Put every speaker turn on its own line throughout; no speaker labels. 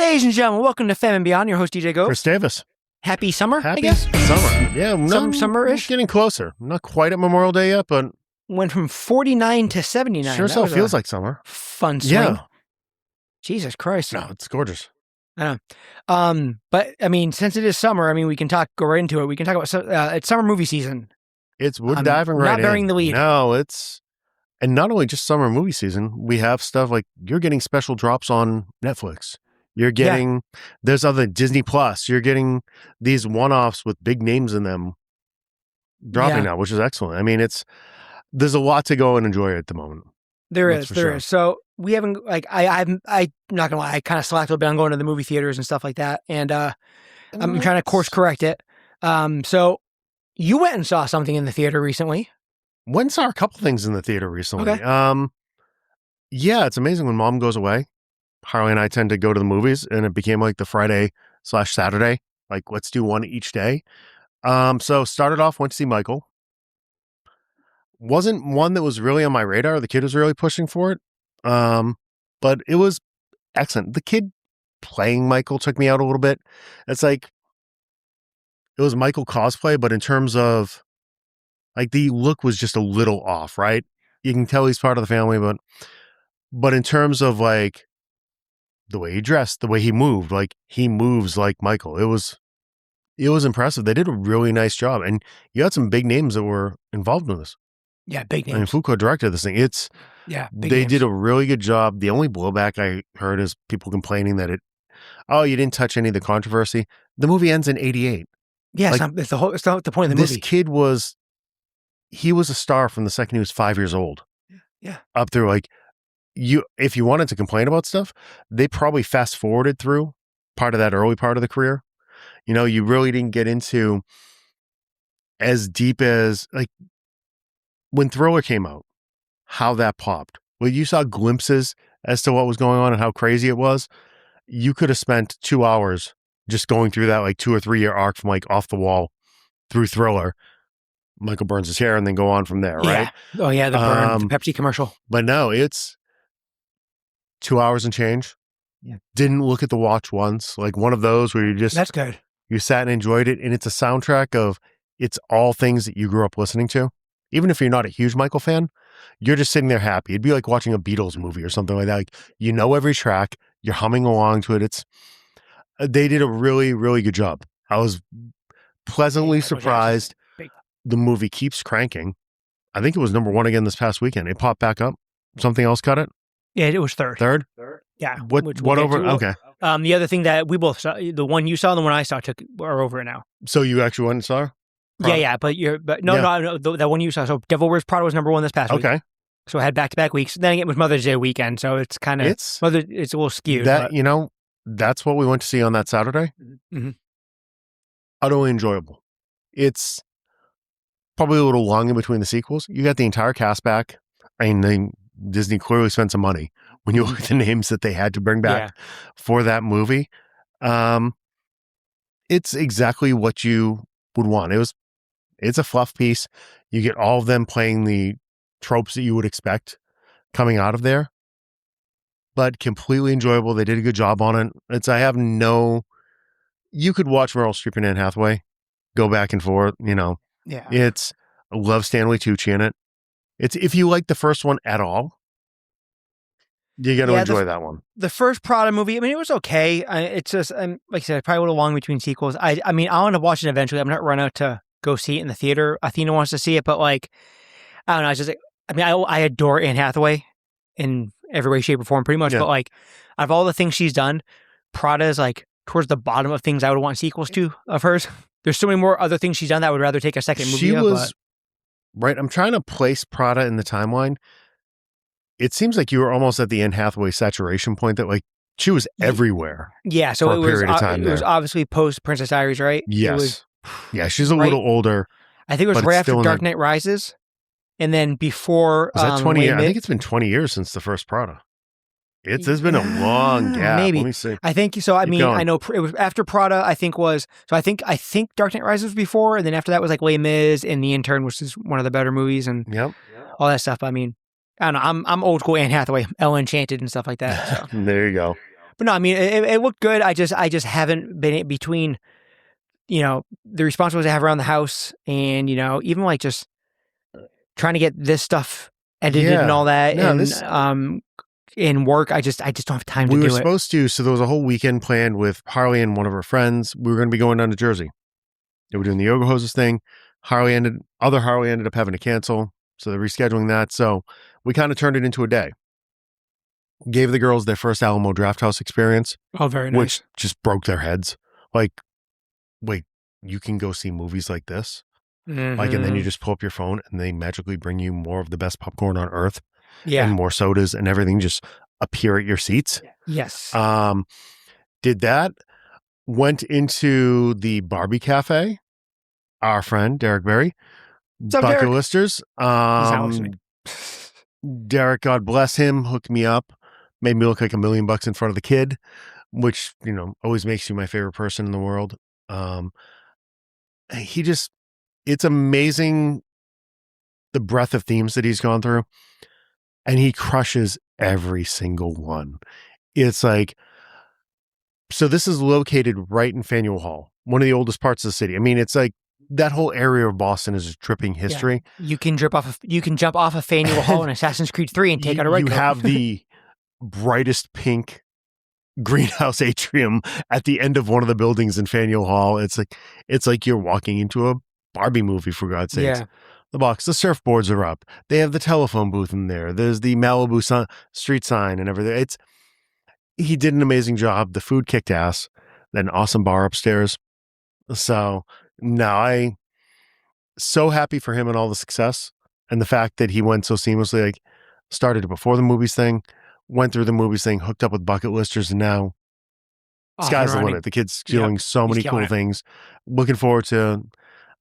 Ladies and gentlemen, welcome to FANMEN Beyond. Your host, DJ Go.
Chris Davis.
Happy summer,
Happy
I guess?
summer. Yeah,
Summer-ish?
Getting closer. Not quite at Memorial Day yet, but
Went from 49 to 79.
sure so feels like summer.
Fun swing.
Yeah.
Jesus Christ.
No, it's gorgeous.
I know. But, I mean, since it is summer, I mean, we can go right into it. We can talk about, it's summer movie season.
We're diving right in.
Not burying the lead.
No, and not only just summer movie season, we have stuff like you're getting special drops on Netflix. You're getting, there's other Disney Plus. You're getting these one-offs with big names in them dropping now, which is excellent. I mean, there's a lot to go and enjoy at the moment.
There is. So we haven't, I'm not gonna lie, I kind of slacked a little bit on going to the movie theaters and stuff like that. And I'm trying to course correct it. So you went and saw something in the theater recently.
Went and saw a couple things in the theater recently.
Okay.
Yeah, it's amazing when mom goes away. Harley and I tend to go to the movies, and it became like the Friday/Saturday. Like, let's do one each day. So started off, went to see Michael. Wasn't one that was really on my radar. The kid was really pushing for it. But it was excellent. The kid playing Michael took me out a little bit. It's like, it was Michael cosplay, but in terms of, like, the look was just a little off, right? You can tell he's part of the family, but in terms of, like, the way he dressed, the way he moved, like, he moves like Michael. It was impressive. They did a really nice job. And you had some big names that were involved in this.
Yeah, big names.
I mean, Foucault directed this thing. They did a really good job. The only blowback I heard is people complaining that you didn't touch any of the controversy. The movie ends in 88.
Yeah, like, it's not the point of the movie.
This kid was a star from the second he was 5 years old.
Yeah.
Up through, like, if you wanted to complain about stuff, they probably fast forwarded through part of that early part of the career. You know, you really didn't get into as deep as, like, when Thriller came out, how that popped. Well, you saw glimpses as to what was going on and how crazy it was. You could have spent 2 hours just going through that, like, 2 or 3 year arc from, like, Off the Wall through Thriller. Michael burns his hair and then go on from there, right?
Oh, yeah, the burn, the Pepsi commercial.
But no, it's 2 hours and change.
Yeah.
Didn't look at the watch once. Like, one of those where
that's good.
You sat and enjoyed it. And it's a soundtrack of, it's all things that you grew up listening to. Even if you're not a huge Michael fan, you're just sitting there happy. It'd be like watching a Beatles movie or something like that. Like, you know every track, you're humming along to it. They did a really, really good job. I was pleasantly surprised. The movie keeps cranking. I think it was number 1 again this past weekend. It popped back up. Something else cut it?
Yeah, it was third.
Third?
Yeah.
What over? Okay.
The other thing that we both saw, the one you saw and the one I saw are over it now.
So you actually went and saw her?
Yeah, no, that one you saw. So Devil Wears Prada was number 1 this past week. Okay. So I had back-to-back weeks. Then again, it was Mother's Day weekend, so it's kind of, it's a little skewed.
That's what we went to see on that Saturday.
Mm-hmm.
Utterly enjoyable. It's probably a little long in between the sequels. You got the entire cast back. I mean, Disney clearly spent some money when you look at the names that they had to bring back for that movie. It's exactly what you would want. It's a fluff piece. You get all of them playing the tropes that you would expect coming out of there, but completely enjoyable. They did a good job on it. You could watch Meryl Streep and Anne Hathaway go back and forth,
Yeah.
I love Stanley Tucci in it. It's, if you like the first one at all, you got to enjoy that one.
The first Prada movie, I mean, it was okay. It's just, like I said, probably a little long between sequels. I mean, I want to watch it eventually. I'm not running out to go see it in the theater. Athena wants to see it, but, like, I don't know. It's just, I mean, I adore Anne Hathaway in every way, shape, or form, pretty much. Yeah. But, like, out of all the things she's done, Prada is, like, towards the bottom of things I would want sequels to of hers. There's so many more other things she's done that I would rather take a second movie of.
Right. I'm trying to place Prada in the timeline. It seems like you were almost at the Anne Hathaway saturation point that, like, she was everywhere.
Yeah. So it was obviously post Princess Diaries, right?
Yes. Yeah. She's a little older.
I think it was right after Dark Knight Rises. And then before.
Was that 20 years? I think it's been 20 years since the first Prada. There's been a long gap.
Maybe.
Let me see.
I think so. I mean, I know it was after Prada. I think Dark Knight Rises was before, and then after that was like Les Mis and The Intern, which is one of the better movies, and all that stuff. I mean, I don't know. I'm old school Anne Hathaway, Ella Enchanted, and stuff like that. So.
There you go.
But no, I mean, it looked good. I just haven't been between, the responsibilities I have around the house and, even like just trying to get this stuff edited and all that.
No,
and, in work, I just don't have time to do it.
We were supposed to, so there was a whole weekend planned with Harley and one of her friends. We were going to be going down to Jersey. They were doing the Yoga Hoses thing. Other Harley ended up having to cancel, so they're rescheduling that. So we kind of turned it into a day. Gave the girls their first Alamo Drafthouse experience.
Oh, very nice.
Which just broke their heads. Like, wait, you can go see movies like this?
Mm-hmm.
Like, and then you just pull up your phone and they magically bring you more of the best popcorn on earth.
Yeah.
And more sodas and everything just appear at your seats.
Yes.
Did that. Went into the Barbie Cafe. Our friend, Derek Berry. Bucket listers. Derek, God bless him, hooked me up. Made me look like $1 million in front of the kid, which, always makes you my favorite person in the world. It's amazing the breadth of themes that he's gone through. And he crushes every single one. It's like, so this is located right in Faneuil Hall, one of the oldest parts of the city. I mean, it's like that whole area of Boston is a dripping history.
Yeah. You can jump off of Faneuil Hall in Assassin's Creed 3 and take out a red coat.
You have the brightest pink greenhouse atrium at the end of one of the buildings in Faneuil Hall. It's like you're walking into a Barbie movie, for God's sakes.
Yeah.
The surfboards are up. They have the telephone booth in there. There's the Malibu street sign and everything. He did an amazing job. The food kicked ass. An awesome bar upstairs. So I so happy for him and all the success and the fact that he went so seamlessly. Like, started it before the movies thing, went through the movies thing, hooked up with bucket listers, and now sky's the limit. The kid's doing so many cool things. Looking forward to.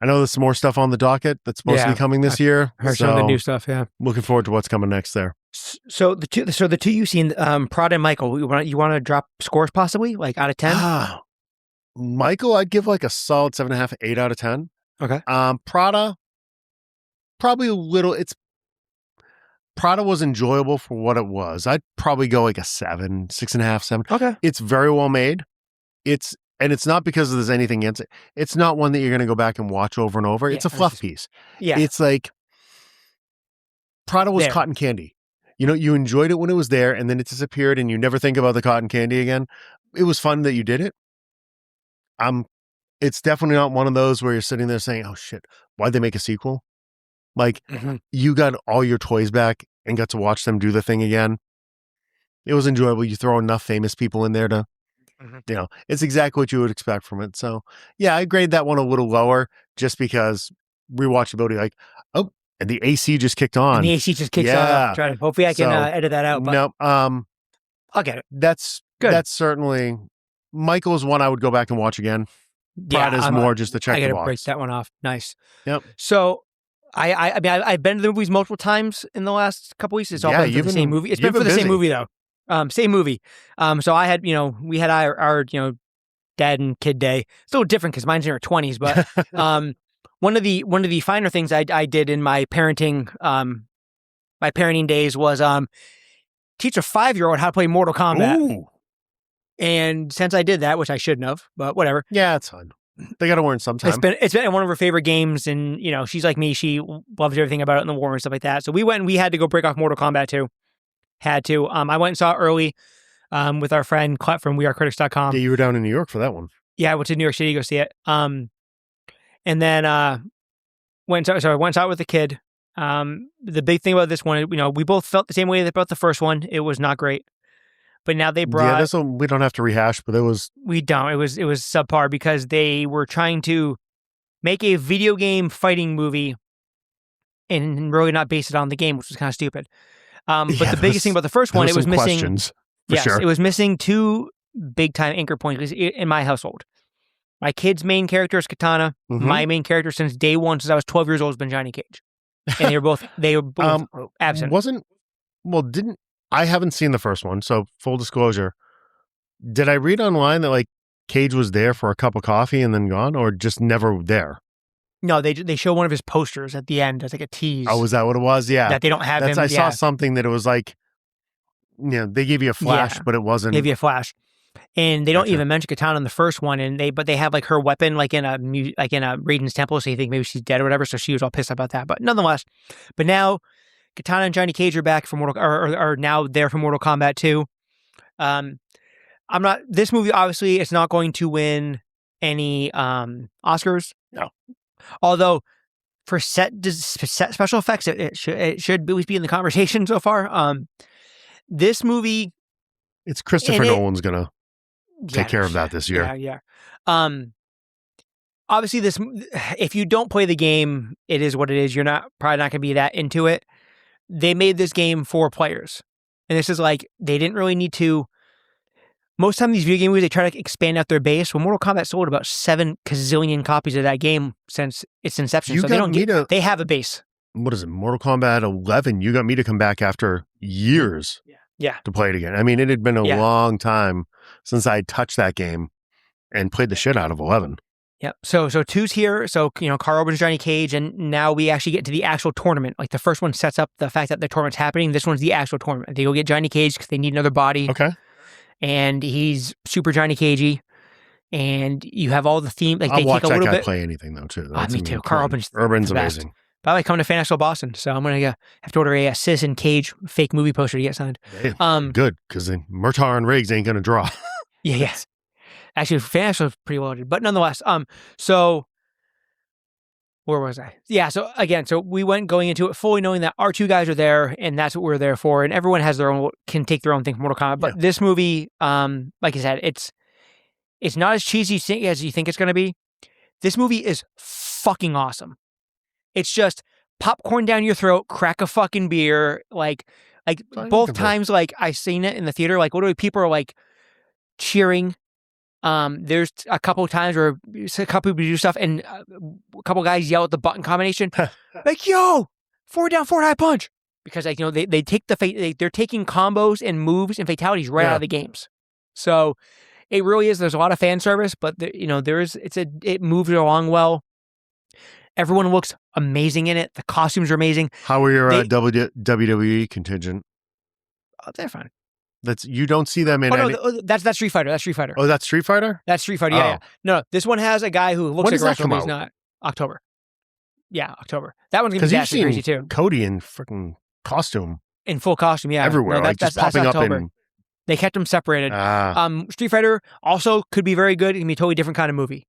I know there's some more stuff on the docket that's supposed to be coming this year.
Heard some of the new stuff. Yeah,
looking forward to what's coming next there.
So the two you've seen, Prada and Michael. You want to drop scores possibly, like out of 10?
Michael, I'd give like a solid 7.5, 8 out of 10.
Okay.
Prada, probably a little. Prada was enjoyable for what it was. I'd probably go like a 7, 6.5, 7.
Okay.
It's very well made. And it's not because there's anything against it. It's not one that you're going to go back and watch over and over. It's a fluff piece.
Yeah.
It's like Prada was cotton candy. You enjoyed it when it was there and then it disappeared and you never think about the cotton candy again. It was fun that you did it. It's definitely not one of those where you're sitting there saying, oh shit, why'd they make a sequel? Like, you got all your toys back and got to watch them do the thing again. It was enjoyable. You throw enough famous people in there to, it's exactly what you would expect from it. So, yeah, I grade that one a little lower just because rewatchability, like, oh, and the AC just kicked on.
And the AC just kicks on. Hopefully I can edit that out. But
no,
I'll get it.
That's good. That's certainly, Michael's one I would go back and watch again. Prada's more just to check the box. I gotta
break that one off. Nice.
Yep.
So, I've been to the movies multiple times in the last couple weeks. It's all been for the same movie. It's been for the same movie though. Same movie. So I had, we had our dad and kid day. It's a little different because mine's in her 20s, but one of the finer things I did in my parenting days was teach a 5-year-old how to play Mortal Kombat.
Ooh.
And since I did that, which I shouldn't have, but whatever.
Yeah, it's fine. They got to learn sometime.
It's been one of her favorite games, and she's like me. She loves everything about it in the war and stuff like that. So we went and we had to go break off Mortal Kombat 2. Had to. I went and saw it early with our friend Clet from wearecritics.com.
Yeah, you were down in New York for that one.
Yeah, I went to New York City to go see it. And then I went and saw it with the kid. The big thing about this one, we both felt the same way about the first one. It was not great. But now they brought...
Yeah, this one we don't have to rehash, but it was...
We don't. It was subpar because they were trying to make a video game fighting movie and really not base it on the game, which was kind of stupid. But the biggest thing about the first one, it was missing...
questions,
it was missing 2 big-time anchor points in my household. My kid's main character is Katana. Mm-hmm. My main character since day one, since I was 12 years old, has been Johnny Cage. And they were both absent.
I haven't seen the first one, so full disclosure. Did I read online that like Cage was there for a cup of coffee and then gone, or just never there?
No, they show one of his posters at the end as like a tease.
Oh, was that what it was? Yeah.
That they don't have him.
I saw something that it was like, they gave you a flash, but it wasn't.
Gave you a flash. And they don't
Gotcha.
even mention Katana in the first one, but they have like her weapon like in a Raiden's temple, so you think maybe she's dead or whatever. So she was all pissed about that. But nonetheless, now Katana and Johnny Cage are back for are now there for Mortal Kombat 2. This movie obviously it's not going to win any Oscars.
No.
Although for set special effects, it should at least be in the conversation so far. This movie,
it's Christopher Nolan's gonna take care of that this year.
Yeah. Obviously, if you don't play the game, it is what it is. You're probably not going to be that into it. They made this game for players, and this is like they didn't really need to. Most time these video game movies, they try to expand out their base. Well, Mortal Kombat sold about 7 gazillion copies of that game since its inception. So they have a base.
What is it? Mortal Kombat 11. You got me to come back after years to play it again. I mean, it had been a long time since I touched that game and played the shit out of 11.
Yep. So 2's here. So, Carl Urban's Johnny Cage, and now we actually get to the actual tournament. Like the first one sets up the fact that the tournament's happening. This one's the actual tournament. They go get Johnny Cage because they need another body.
Okay.
And he's super Johnny Cagey, and you have all the theme. Like
I'll watch
that
guy
bit.
Play anything though too.
Me too. Carl
Urban's amazing.
By the way, coming to Fan Expo Boston, so I'm gonna have to order a Citizen Cage fake movie poster to get signed.
Hey, good, because Murtaugh and Riggs ain't gonna draw.
Yes. Actually, Fan Expo is pretty well done, but nonetheless, so where was I? Yeah, so we went going into it fully knowing that our 2 guys are there, and that's what we're there for, and everyone has can take their own thing from Mortal Kombat. But this movie, like I said, it's not as cheesy as you think it's going to be. This movie is fucking awesome. It's just popcorn down your throat, crack a fucking beer, like both times, like I seen it in the theater, like literally people are like cheering. There's a couple of times where a couple people do stuff and a couple guys yell at the button combination, like, yo, 4 down, 4 high punch. Because they take they're taking combos and moves and fatalities right out of the games. So it really is, there's a lot of fan service, but it moves along well. Everyone looks amazing in it. The costumes are amazing.
How are your WWE contingent?
Oh, they're fine.
You don't see them in any...
That's Street Fighter. That's Street Fighter.
Oh, that's Street Fighter?
That's Street Fighter, yeah. No, this one has a guy who looks like a wrestler, but he's not. October. Yeah, October. That one's going to be actually crazy, too.
Cody in freaking costume.
In full costume, yeah.
Everywhere, that's popping up in...
They kept them separated. Street Fighter also could be very good. It can be a totally different kind of movie.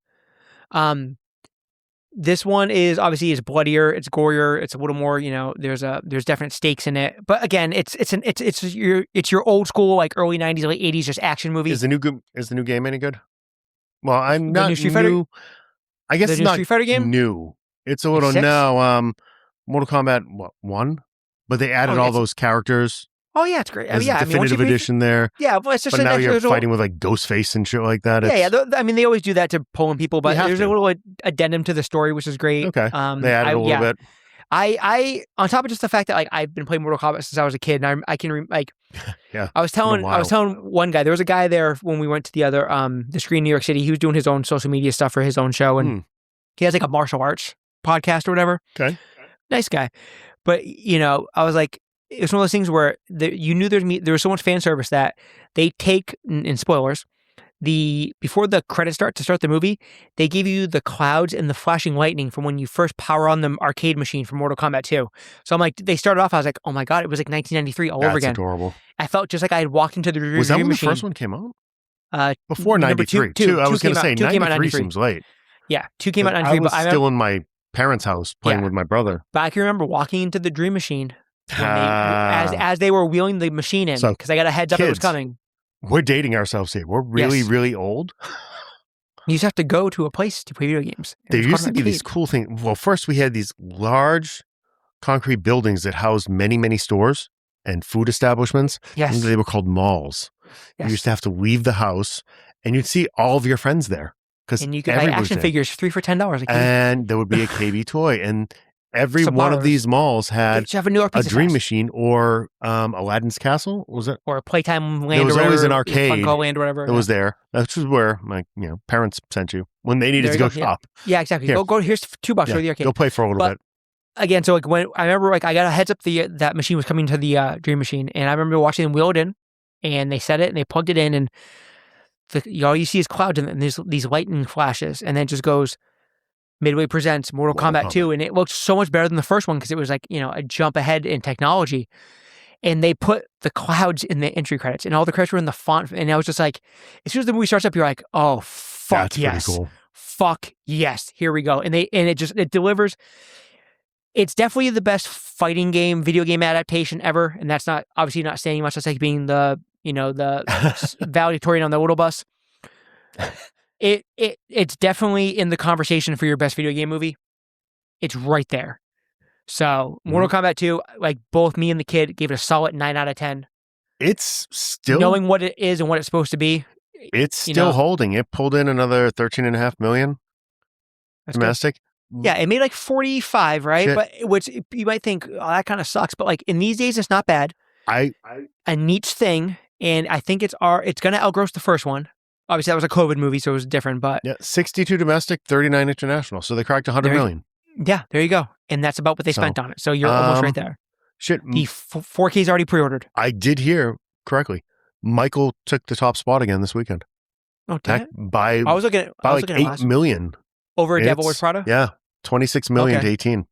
This one is obviously bloodier, it's gorier, it's a little more, there's definite stakes in it. But again, it's your old school, like early 90s, late 80s, just action movie.
Is the new game any good? Well, I'm not
new Street Fighter.
I guess
the
it's
new
not
Street Fighter game.
New. It's a little Mortal Kombat 1, but they added all those characters.
Oh yeah, it's great.
There's a definitive edition there.
Yeah, but it's just
now you're fighting with like Ghostface and shit like that.
I mean, they always do that to pull in people, but there's a little addendum to the story, which is great.
Okay, they added a little bit.
I on top of just the fact that like I've been playing Mortal Kombat since I was a kid, and I can
yeah.
I was telling one guy, there was a guy there when we went to the other the Screen New York City. He was doing his own social media stuff for his own show, and he has like a martial arts podcast or whatever.
Okay,
nice guy, but I was like. It's one of those things where you knew there was so much fan service that they take, in spoilers, before the credits start the movie, they give you the clouds and the flashing lightning from when you first power on the arcade machine for Mortal Kombat 2. So I'm like, they started off, I was like, oh my God, it was like 1993 all over again.
That's adorable.
I felt just like I had walked into the dream machine.
Was that when the first one came out? Before 93. I was going to say, 93 seems late.
Yeah, 2 came out in 93.
I was still in my parents' house playing with my brother.
But I can remember walking into the dream machine as they were wheeling the machine in, because I got a heads up it was coming.
We're dating ourselves here. We're really, really old.
You just have to go to a place to play video games.
There used to be these cool things. Well, first we had these large concrete buildings that housed many, many stores and food establishments.
Yes.
And they were called malls. Yes. You used to have to leave the house and you'd see all of your friends there.
And you could buy action figures 3 for $10.
And there would be a KB toy. And every one of these malls had a Dream Machine or Aladdin's Castle, was it?
Or a Playtime Land.
There was always an arcade.
Funko Land or whatever.
That was there. Which is where my parents sent you when they needed to go shop.
Yeah, exactly. Go. Here's $2 for the arcade.
Go play for a little bit.
Again, so like when I remember, like I got a heads up that machine was coming to the Dream Machine, and I remember watching them wheel it in, and they set it and they plugged it in, and all you see is clouds and there's these lightning flashes, and then it just goes. Midway presents Mortal Kombat 2, and it looked so much better than the first one because it was like, a jump ahead in technology. And they put the clouds in the entry credits, and all the credits were in the font. And I was just like, as soon as the movie starts up, you're like, oh, fuck
That's
yes.
pretty cool.
Fuck yes. Here we go. And it delivers. It's definitely the best fighting game, video game adaptation ever. And that's obviously not saying much. That's like being the valedictorian on the little bus. It's definitely in the conversation for your best video game movie. It's right there. So Mortal Kombat 2, like both me and the kid gave it a solid 9 out of 10.
It's still
knowing what it is and what it's supposed to be.
It's still holding. It pulled in another 13.5 million domestic.
Good. Yeah, it made like 45, right?
Shit.
But which you might think, oh, that kind of sucks. But like in these days, it's not bad. A niche thing, and I think it's going to outgross the first one. Obviously, that was a COVID movie, so it was different. But
62 domestic, 39 international. So they cracked 100 million.
Yeah, there you go. And that's about what they spent on it. So you're almost right there.
Shit.
The 4K is already pre-ordered.
I did hear correctly. Michael took the top spot again this weekend.
Oh, damn.
I was looking at like 8 million.
Over Devil Wears Prada?
Yeah. 26 million to 18.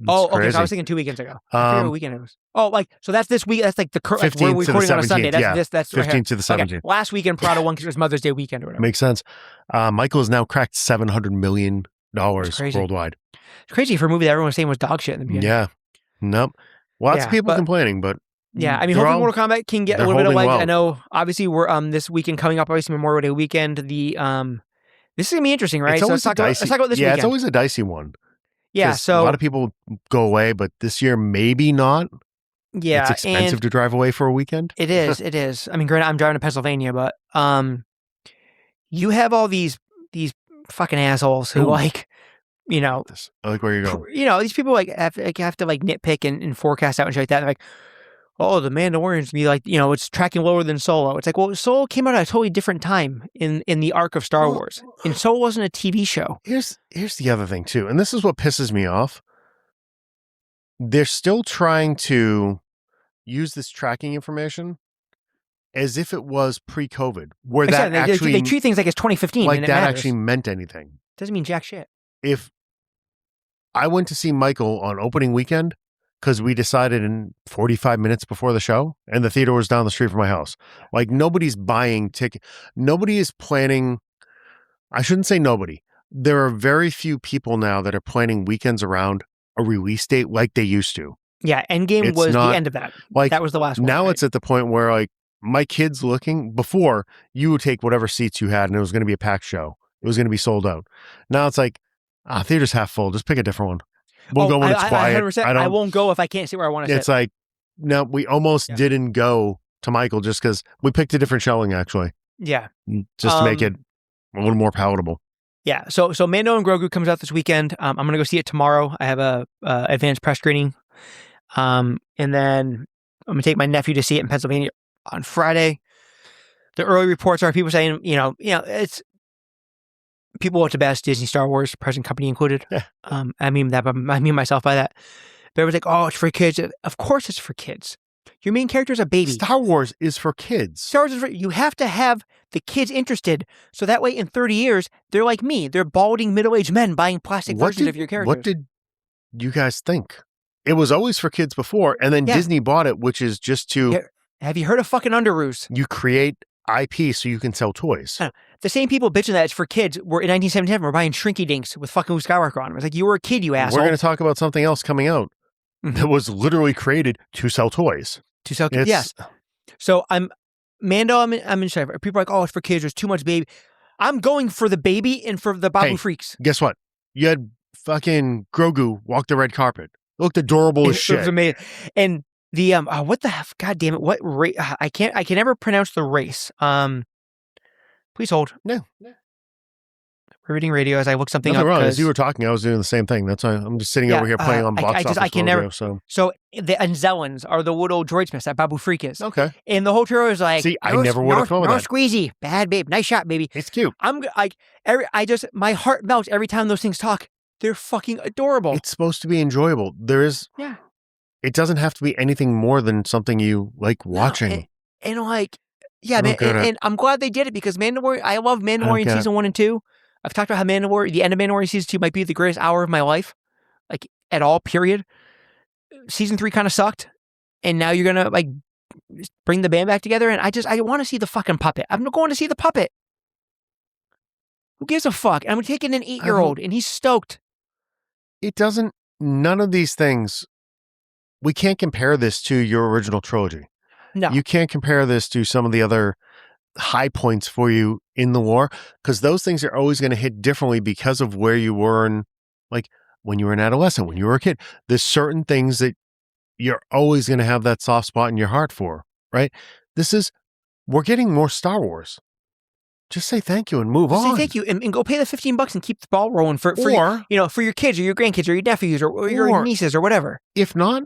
Okay. So I was thinking 2 weekends ago. I forget what weekend it was. Oh, so that's this week. That's like the current. We're recording on a Sunday. That's
15th to the 17th. Okay.
Last weekend, Prada won because it was Mother's Day weekend or whatever.
Makes sense. Michael has now cracked $700 million worldwide.
It's crazy for a movie that everyone was saying was dog shit in the beginning.
Yeah. Nope. Lots of people complaining, but
yeah, I mean, hopefully Mortal Kombat can get a little bit of legs. Well. I know, obviously, we're this weekend coming up, obviously Memorial Day weekend. This is gonna be interesting, right?
Let's talk about this weekend.
Yeah,
it's always a dicey one.
Yeah, so
a lot of people go away, but this year maybe not.
Yeah,
it's expensive to drive away for a weekend.
It is. It is. I mean, granted, I'm driving to Pennsylvania, but you have all these fucking assholes who I like where you're going. These people have to nitpick and forecast out and shit like that. They're like, oh, the Mandalorian's be like, it's tracking lower than Solo. It's like, well, Solo came out at a totally different time in the arc of Star Wars. And Solo wasn't a TV show.
Here's the other thing too, and this is what pisses me off. They're still trying to use this tracking information as if it was pre-COVID, where
they treat things like it's 2015,
like that actually meant anything.
Doesn't mean jack shit.
If I went to see Michael on opening weekend because we decided in 45 minutes before the show, and the theater was down the street from my house, like nobody's buying tickets. Nobody is planning. I shouldn't say nobody. There are very few people now that are planning weekends around a release date like they used to.
Yeah, Endgame was the end of that. Like that was the last one.
Now it's at the point where like my kids looking, before you would take whatever seats you had and it was going to be a packed show. It was going to be sold out. Now it's like, theater's half full. Just pick a different one. We'll go when it's quiet.
I won't go if I can't sit where I want to sit.
It's like, no, we almost didn't go to Michael just because we picked a different showing actually.
Yeah.
Just to make it a little more palatable.
Yeah, so Mando and Grogu comes out this weekend. I'm going to go see it tomorrow. I have a advanced press screening. And then I'm going to take my nephew to see it in Pennsylvania on Friday. The early reports are people saying, it's people watch the best Disney Star Wars, present company included.
Yeah.
I mean myself by that. But everyone's like, oh, it's for kids. Of course it's for kids. Your main character is a baby.
Star Wars is for kids.
Star Wars is for, you have to have the kids interested. So that way in 30 years, they're like me. They're balding middle-aged men buying plastic versions of your characters.
What did you guys think? It was always for kids before, and then Disney bought it, which is just to...
Have you heard of fucking Underoos?
You create IP so you can sell toys.
The same people bitching that it's for kids were in 1977 were buying Shrinky Dinks with fucking Luke Skywalker on them. It's like, you were a kid, you asshole.
We're going to talk about something else coming out that was literally created to sell toys.
To sell kids, yes. So I'm in China. People are like, oh, it's for kids. There's too much baby. I'm going for the baby and for the Babu freaks.
Guess what? You had fucking Grogu walk the red carpet. It looked adorable as shit. It was amazing.
And the what the god damn it? What race? I can never pronounce the race. Please hold.
No.
We're reading radio as I look something up.
Wrong. As you were talking, I was doing the same thing. That's why I'm just sitting over here playing on box office radio.
So the Anzellans are the little droid smiths that Babu Freak is.
Okay.
And the whole trio is like,
see, I never would have thought of that.
Squeezy, bad babe, nice shot, baby.
It's cute.
I'm like, my heart melts every time those things talk. They're fucking adorable.
It's supposed to be enjoyable. It doesn't have to be anything more than something you like watching.
And like, Yeah,
I
man,
don't get it.
and I'm glad they did it because Mandalorian. I love Mandalorian
get it.
season 1 and 2. I've talked about how Mandalorian, the end of Mandalorian season 2, might be the greatest hour of my life, like at all. Period. Season 3 kind of sucked, and now you're gonna like bring the band back together. And I want to see the fucking puppet. I'm going to see the puppet. Who gives a fuck? And I'm taking an 8-year-old, and he's stoked.
It doesn't. None of these things. We can't compare this to your original trilogy.
No,
You can't compare this to some of the other high points for you in the war, because those things are always going to hit differently because of where you were in, like when you were an adolescent, when you were a kid. There's certain things that you're always going to have that soft spot in your heart for, right? We're getting more Star Wars. Just say thank you and move on.
Say thank you and go pay the $15 and keep the ball rolling for for your kids or your grandkids or your nephews or your nieces or whatever.
If not,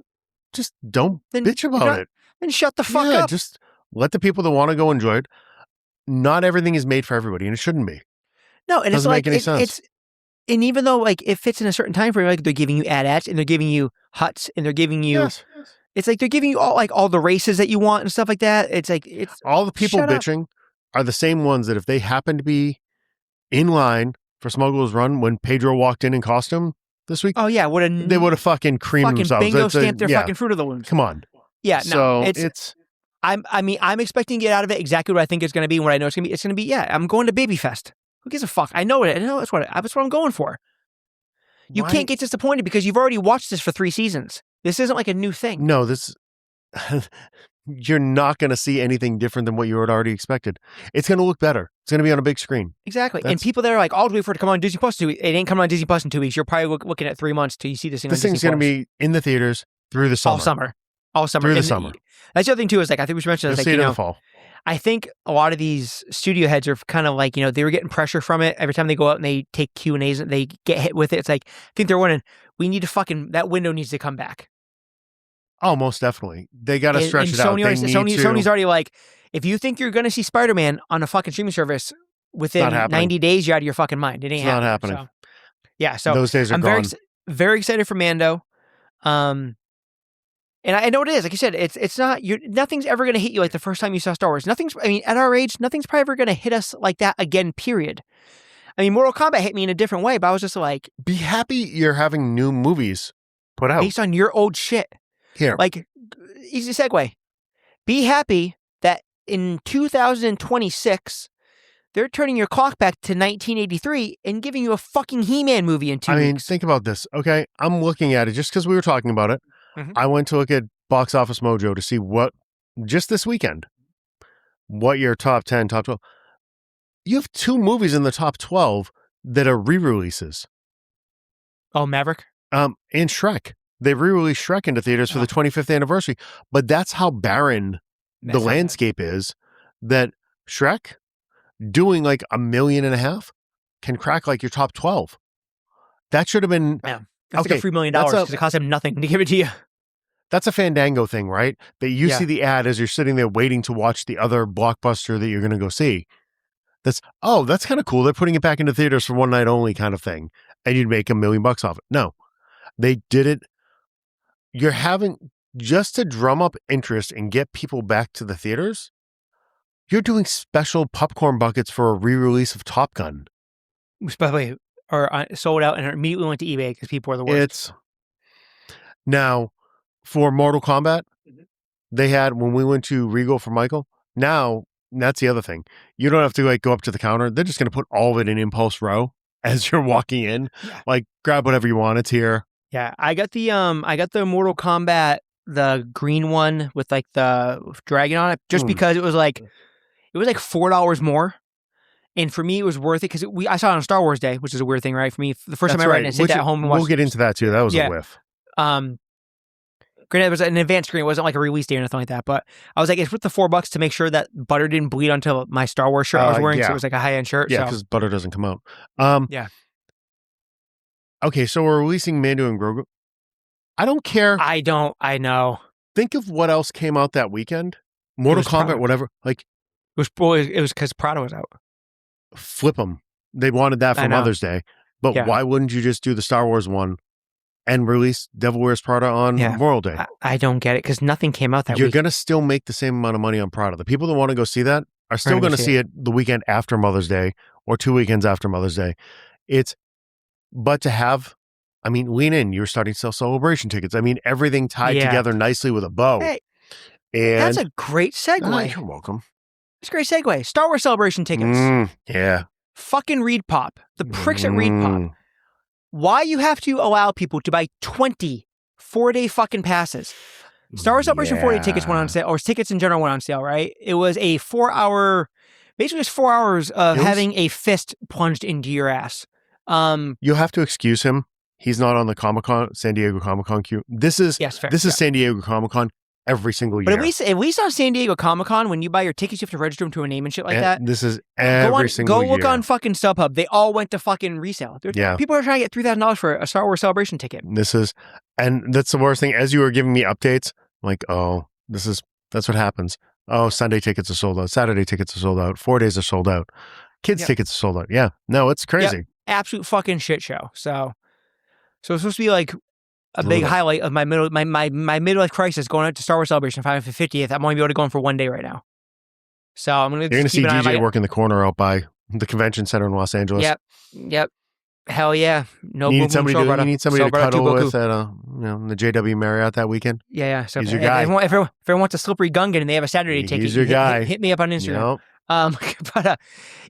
just don't bitch about it.
Then shut the fuck up.
Just let the people that want to go enjoy it. Not everything is made for everybody, and it shouldn't be.
No, and
doesn't make any sense.
And even though like it fits in a certain time frame, like they're giving you AT-ATs and they're giving you huts and they're giving you, it's like they're giving you all the races that you want and stuff like that. It's like
all the people bitching are the same ones that if they happen to be in line for Smuggler's Run when Pedro walked in costume this week.
Oh yeah,
they would have fucking creamed themselves.
Bingo stamped their fucking Fruit of the Looms.
Come on.
Yeah, no,
so it's.
I'm expecting to get out of it exactly what I think it's going to be and what I know it's going to be. It's going to be, I'm going to Baby Fest. Who gives a fuck? I know it. I know that's what I'm going for. You can't get disappointed because you've already watched this for 3 seasons. This isn't like a new thing.
No, you're not going to see anything different than what you had already expected. It's going to look better. It's going to be on a big screen.
Exactly. And people that are like, I'll wait for it to come on Disney Plus 2 weeks. It ain't coming on Disney Plus in 2 weeks. You're probably looking at 3 months till you see this thing on Disney Plus.
This thing's going to be in the theaters through the summer.
All summer.
Through the summer.
That's the other thing too, is like, I think we should mention this, like,
in the fall.
I think a lot of these studio heads are kind of like, they were getting pressure from it every time they go out and they take Q&As and they get hit with it. It's like, I think they're wondering, we need to that window needs to come back.
Oh, most definitely. They got to stretch it out.
Sony's already like, if you think you're going to see Spider-Man on a fucking streaming service within 90 days, you're out of your fucking mind. It ain't
not happening.
So
those days are gone.
Very excited for Mando. And I know what it is. Like you said, it's not, nothing's ever going to hit you like the first time you saw Star Wars. At our age, nothing's probably ever going to hit us like that again, period. I mean, Mortal Kombat hit me in a different way, but I was just like...
Be happy you're having new movies put out.
Based on your old shit.
Here.
Like, easy segue. Be happy that in 2026, they're turning your clock back to 1983 and giving you a fucking He-Man movie in 2 weeks. I mean,
think about this, okay? I'm looking at it just because we were talking about it. Mm-hmm. I went to look at Box Office Mojo to see just this weekend, what your top 10, top 12. You have 2 movies in the top 12 that are re-releases.
Oh, Maverick?
And Shrek. They re-released Shrek into theaters for the 25th anniversary. But that's how barren the landscape is, that Shrek doing like $1.5 million can crack like your top 12. That should have been...
Yeah. That's like $3 million because it cost him nothing to give it to you.
That's a Fandango thing, right? That you see the ad as you're sitting there waiting to watch the other blockbuster that you're going to go see. That's kind of cool. They're putting it back into theaters for one night only kind of thing. And you'd make $1 million off it. No, they did it. You're having, just to drum up interest and get people back to the theaters, you're doing special popcorn buckets for a re-release of Top Gun.
Especially, or sold out and immediately went to eBay because people are the worst.
Now, for Mortal Kombat, they had, when we went to Regal for Michael, now, that's the other thing. You don't have to like go up to the counter. They're just going to put all of it in Impulse Row as you're walking in. Yeah. Like, grab whatever you want. It's here.
Yeah, I got the Mortal Kombat, the green one with like the dragon on it, just because it was like $4 more. And for me, it was worth it because I saw it on Star Wars Day, which is a weird thing, right? For me, the first time I read it, I sit at home and watched.
We'll get into that too. That was a whiff.
Granted, it was an advanced screen. It wasn't like a release day or anything like that. But I was like, it's worth the $4 to make sure that butter didn't bleed onto my Star Wars shirt I was wearing. So it was like a high-end shirt.
Yeah, because butter doesn't come out.
Yeah.
Okay, so we're releasing Mando and Grogu. I don't care.
I know.
Think of what else came out that weekend. Mortal Kombat, whatever. Like,
it was because Prada was out.
Flip them. They wanted that for Mother's Day. But why wouldn't you just do the Star Wars one and release Devil Wears Prada on Memorial Day.
I don't get it because nothing came out that
You're
week.
going to still make the same amount of money on Prada. The people that want to go see that are still going to see it the weekend after Mother's Day or 2 weekends after Mother's Day. But to have, I mean, lean in. You're starting to sell celebration tickets. I mean, everything tied together nicely with a bow.
Hey,
and
that's a great segue.
You're welcome.
It's a great segue. Star Wars Celebration tickets.
Yeah.
Fucking Reed Pop. The pricks at Reed Pop. Why you have to allow people to buy 20 4-day fucking passes. Star Wars Celebration 4-day tickets went on sale, or tickets in general went on sale, right? It was a 4-hour, basically just 4 hours of having a fist plunged into your ass.
You'll have to excuse him. He's not on the San Diego Comic-Con queue. This is San Diego Comic-Con every single year.
But at least on San Diego Comic-Con, when you buy your tickets, you have to register them to a name and shit like that.
This is every single year.
Go look on fucking StubHub. They all went to fucking resale. People are trying to get $3,000 for a Star Wars Celebration ticket.
And that's the worst thing. As you were giving me updates, I'm like, oh, that's what happens. Oh, Sunday tickets are sold out. Saturday tickets are sold out. 4 days are sold out. Kids tickets are sold out. Yeah. No, it's crazy.
Yep. Absolute fucking shit show. So it's supposed to be like a big highlight of my midlife crisis going out to Star Wars Celebration 50th. I'm only able to go in for 1 day right now. So I'm going to
see DJ working the corner out by the convention center in Los Angeles.
Yep. Hell yeah.
You need somebody to cuddle with at the JW Marriott that weekend.
Yeah. So
he's your guy.
If everyone wants a slippery Gungan and they have a Saturday ticket,
he's your guy.
Hit me up on Instagram. But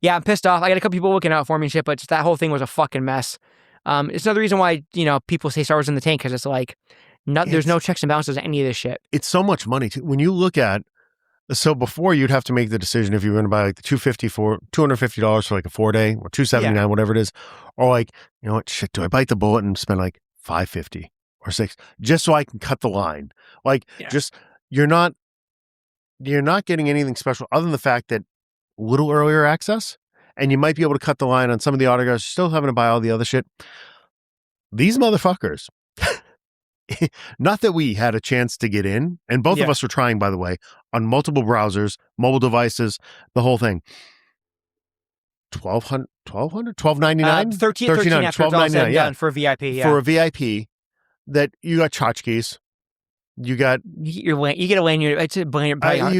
I'm pissed off. I got a couple people looking out for me and shit, but just that whole thing was a fucking mess. It's another reason why, people say Star Wars in the tank, because it's like, there's no checks and balances to any of this shit.
It's so much money. When you look at, so before you'd have to make the decision if you were going to buy like the $250 for like a 4-day or $279, whatever it is, or like, you know what, shit, do I bite the bullet and spend like $550 or $6 just so I can cut the line? Like, just, you're not getting anything special other than the fact that little earlier access, and you might be able to cut the line on some of the autographs, still having to buy all the other shit. These motherfuckers, not that we had a chance to get in, and both of us were trying, by the way, on multiple browsers, mobile devices, the whole thing. $1,299?
$13 after it's all said and done for a VIP,
For a VIP, that you got tchotchkes. You get a
lanyard. It's a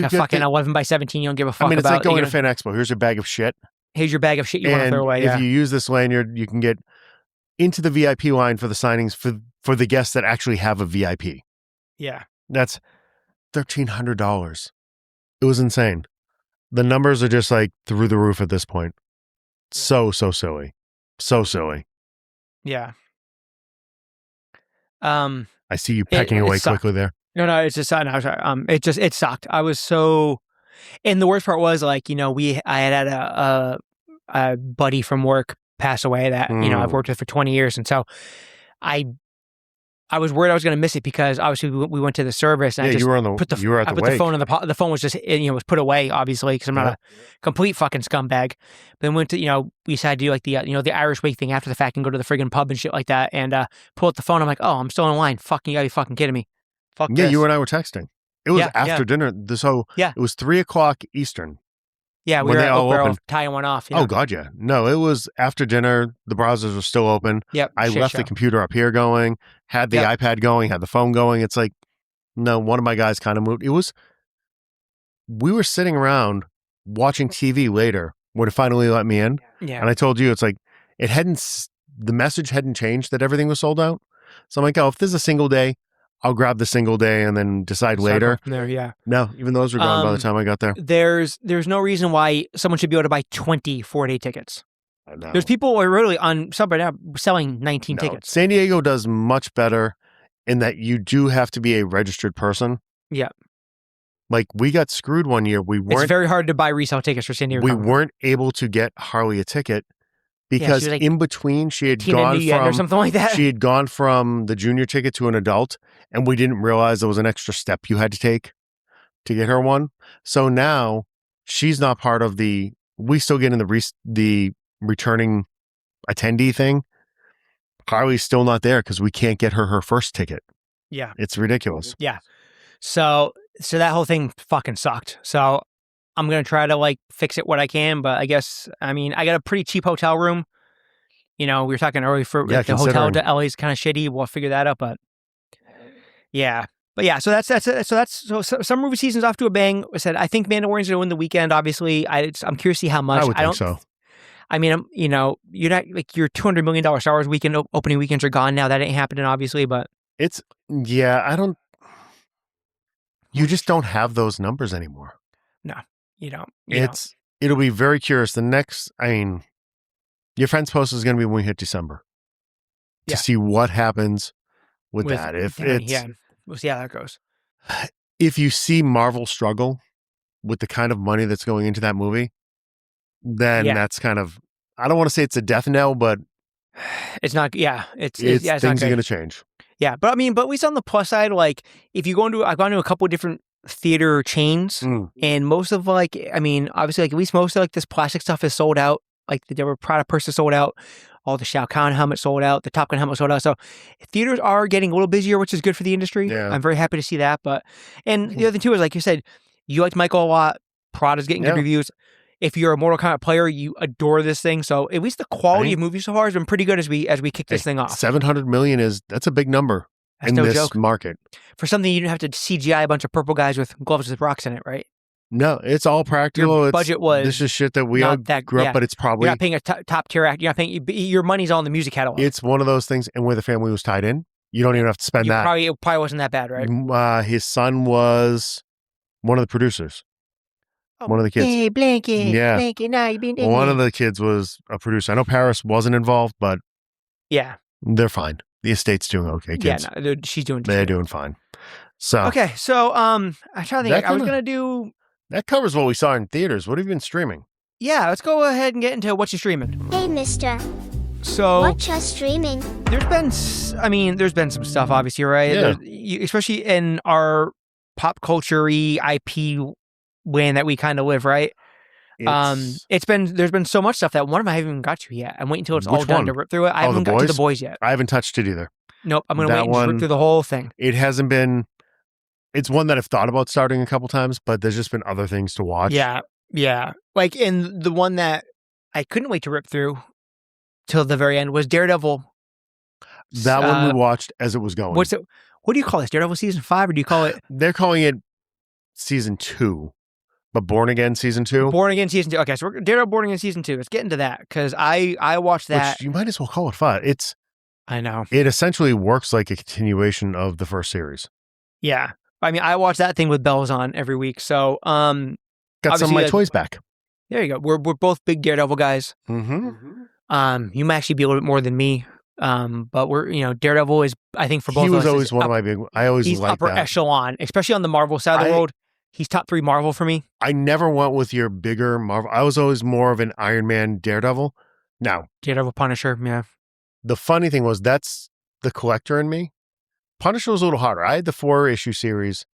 fucking 11 by 17. You don't give a fuck about.
I mean, it's like going to Fan Expo. Here's your bag of shit.
Here's your bag of shit you want to throw away.
If you use this lanyard, you can get into the VIP line for the signings for the guests that actually have a VIP.
Yeah.
That's $1,300. It was insane. The numbers are just like through the roof at this point. So silly. So silly.
Yeah.
I see you pecking away quickly there.
No, it's just it sucked. I was so, and the worst part was like, I had a buddy from work pass away that, I've worked with for 20 years. And so I was worried I was going to miss it because obviously we went to the service and I just put the phone on the phone was just, was put away obviously because I'm not a complete fucking scumbag. But then went to, we decided to do like the Irish wake thing after the fact and go to the friggin' pub and shit like that and pull out the phone. I'm like, oh, I'm still in line. Fucking, you gotta be fucking kidding me. Fuck this.
You and I were texting. It was after dinner. So it was 3:00 Eastern.
Yeah, we were at Oak Barrel tying one off.
Oh, God, yeah. No, it was after dinner. The browsers were still open.
Yep.
I left the computer up here going, had the iPad going, had the phone going. It's like, no, one of my guys kind of moved. We were sitting around watching TV later when it finally let me in.
Yeah.
And I told you, it's like, the message hadn't changed that everything was sold out. So I'm like, oh, if there's a single day, I'll grab the single day and then decide later.
There, yeah.
No, even those were gone by the time I got there.
There's no reason why someone should be able to buy 20 4-day tickets.
I know.
There's people who are really on sub right now selling 19 tickets.
San Diego does much better in that you do have to be a registered person.
Yeah.
Like we got screwed one year.
It's very hard to buy resale tickets for San Diego.
We weren't able to get Harley a ticket. Because like in between, she had gone from
or something like that.
She had gone from the junior ticket to an adult, and we didn't realize there was an extra step you had to take to get her one. So now she's not part of the. We still get in the returning attendee thing. Harley's still not there because we can't get her first ticket.
Yeah,
it's ridiculous.
Yeah, so that whole thing fucking sucked. So I'm going to try to like fix it what I can, but I guess, I mean, I got a pretty cheap hotel room We were talking earlier for
Yeah,
the hotel
considering.
to LA's kind of shitty. We'll figure that out, but yeah. But yeah, so some movie season's off to a bang. I said I think Mandalorian's gonna win the weekend. Obviously, I'm curious to see how much.
I would think so.
I mean, you're not like your $200 million Star Wars weekend opening weekends are gone now. That ain't happening, obviously, but
I don't. You just don't have those numbers anymore.
No, you don't.
It'll be very curious. The next, your friend's post is going to be when we hit December to see what happens with that.
We'll see how that goes.
If you see Marvel struggle with the kind of money that's going into that movie, then that's kind of, I don't want to say it's a death knell, but
it's not. Yeah, it's
things are going to change.
Yeah, but at least on the plus side, like if you I've gone to a couple of different theater chains, and most of obviously at least most of this plastic stuff is sold out. Like the Devil Wears Prada purse is sold out, all the Shao Kahn helmets sold out, the Top Gun helmet sold out. So theaters are getting a little busier, which is good for the industry.
Yeah.
I'm very happy to see that. And the other thing too is, like you said, you liked Michael a lot. Prada's getting good reviews. If you're a Mortal Kombat player, you adore this thing. So at least the quality of movies so far has been pretty good as we kick this thing off.
700 million that's a big number in this market.
For something you didn't have to CGI a bunch of purple guys with gloves with rocks in it, right?
No, it's all practical.
Budget was
this is shit that we all grew up, but it's probably
you're not paying a top tier act. You're not paying your money's all in the music catalog.
It's one of those things, and where the family was tied in, you don't even have to spend that.
It probably wasn't that bad, right?
His son was one of the producers. One of the kids.
Hey, Blanket.
Yeah.
Blanket, now you being
one of the kids was a producer. I know Paris wasn't involved, but
yeah,
they're fine. The estate's doing okay, kids.
Yeah, no, she's doing.
They're doing fine. So
okay, so I'm trying to think. I was gonna do.
That covers what we saw in theaters. What have you been streaming?
Yeah, let's go ahead and get into what you're streaming.
Hey, mister.
So
what you're streaming?
There's been some stuff, obviously, right?
Yeah.
Especially in our pop culture-y IP land that we kind of live, right? There's been so much stuff that one of them I haven't even got to yet. I'm waiting until it's all done to rip through it. I haven't got to The Boys yet.
I haven't touched it either.
Nope, I'm gonna wait and rip through the whole thing.
It hasn't been. It's one that I've thought about starting a couple times, but there's just been other things to watch.
Yeah. Like, and the one that I couldn't wait to rip through till the very end was Daredevil.
That one we watched as it was going.
What do you call this? Daredevil season 5, or do you call it?
They're calling it season 2, but Born Again season 2.
Born Again season 2. Okay, so we're Daredevil Born Again season 2. Let's get into that because I watched that.
Which you might as well call it 5.
I know.
It essentially works like a continuation of the first series.
Yeah. I mean, I watch that thing with bells on every week. So,
got some of my toys back.
There you go. We're both big Daredevil guys.
Mm-hmm.
You might actually be a little bit more than me. But Daredevil is, I think, for both of us.
He was always one of my big. I always
he's
liked
upper echelon, especially on the Marvel side of the world. He's top 3 Marvel for me.
I never went with your bigger Marvel. I was always more of an Iron Man, Daredevil. Now,
Daredevil, Punisher, yeah.
The funny thing was that's the collector in me. Punisher was a little harder. I had the 4-issue series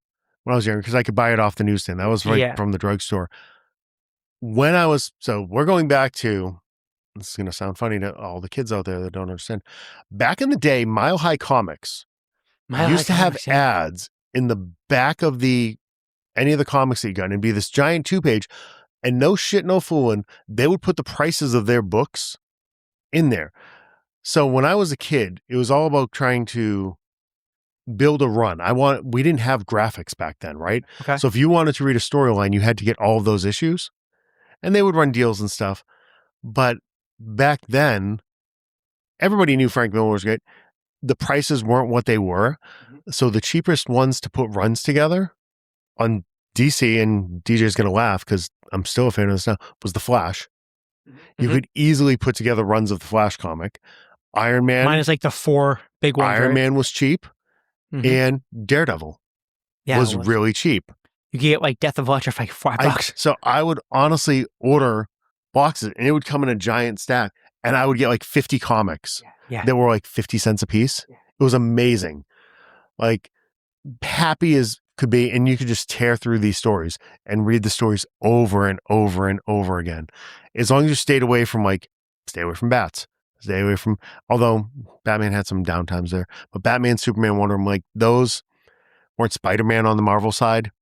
when I was younger because I could buy it off the newsstand. That was from the drugstore. So we're going back to, this is going to sound funny to all the kids out there that don't understand. Back in the day, Mile High Comics used to have ads in the back of any of the comics that you got, and it'd be this giant 2-page, and no shit, no fooling, they would put the prices of their books in there. So when I was a kid, it was all about trying to build a run. We didn't have graphics back then, right?
Okay.
So if you wanted to read a storyline, you had to get all of those issues, and they would run deals and stuff. But back then, everybody knew Frank Miller was great. The prices weren't what they were. So the cheapest ones to put runs together on DC, and DJ's going to laugh because I'm still a fan of this now, was The Flash. You could easily put together runs of the Flash comic. Iron Man.
Mine is like the 4 big ones.
Iron Man was cheap. And Daredevil was really cheap.
You get like Death of Electra for like $5.
So I would honestly order boxes, and it would come in a giant stack, and I would get like 50 comics that were like 50 cents a piece. It was amazing. Like, happy as could be, and you could just tear through these stories and read the stories over and over and over again. As long as you stay away from bats. Stay away from, although Batman had some downtimes there, but Batman, Superman, Wonder Woman, like those weren't. Spider-Man on the Marvel side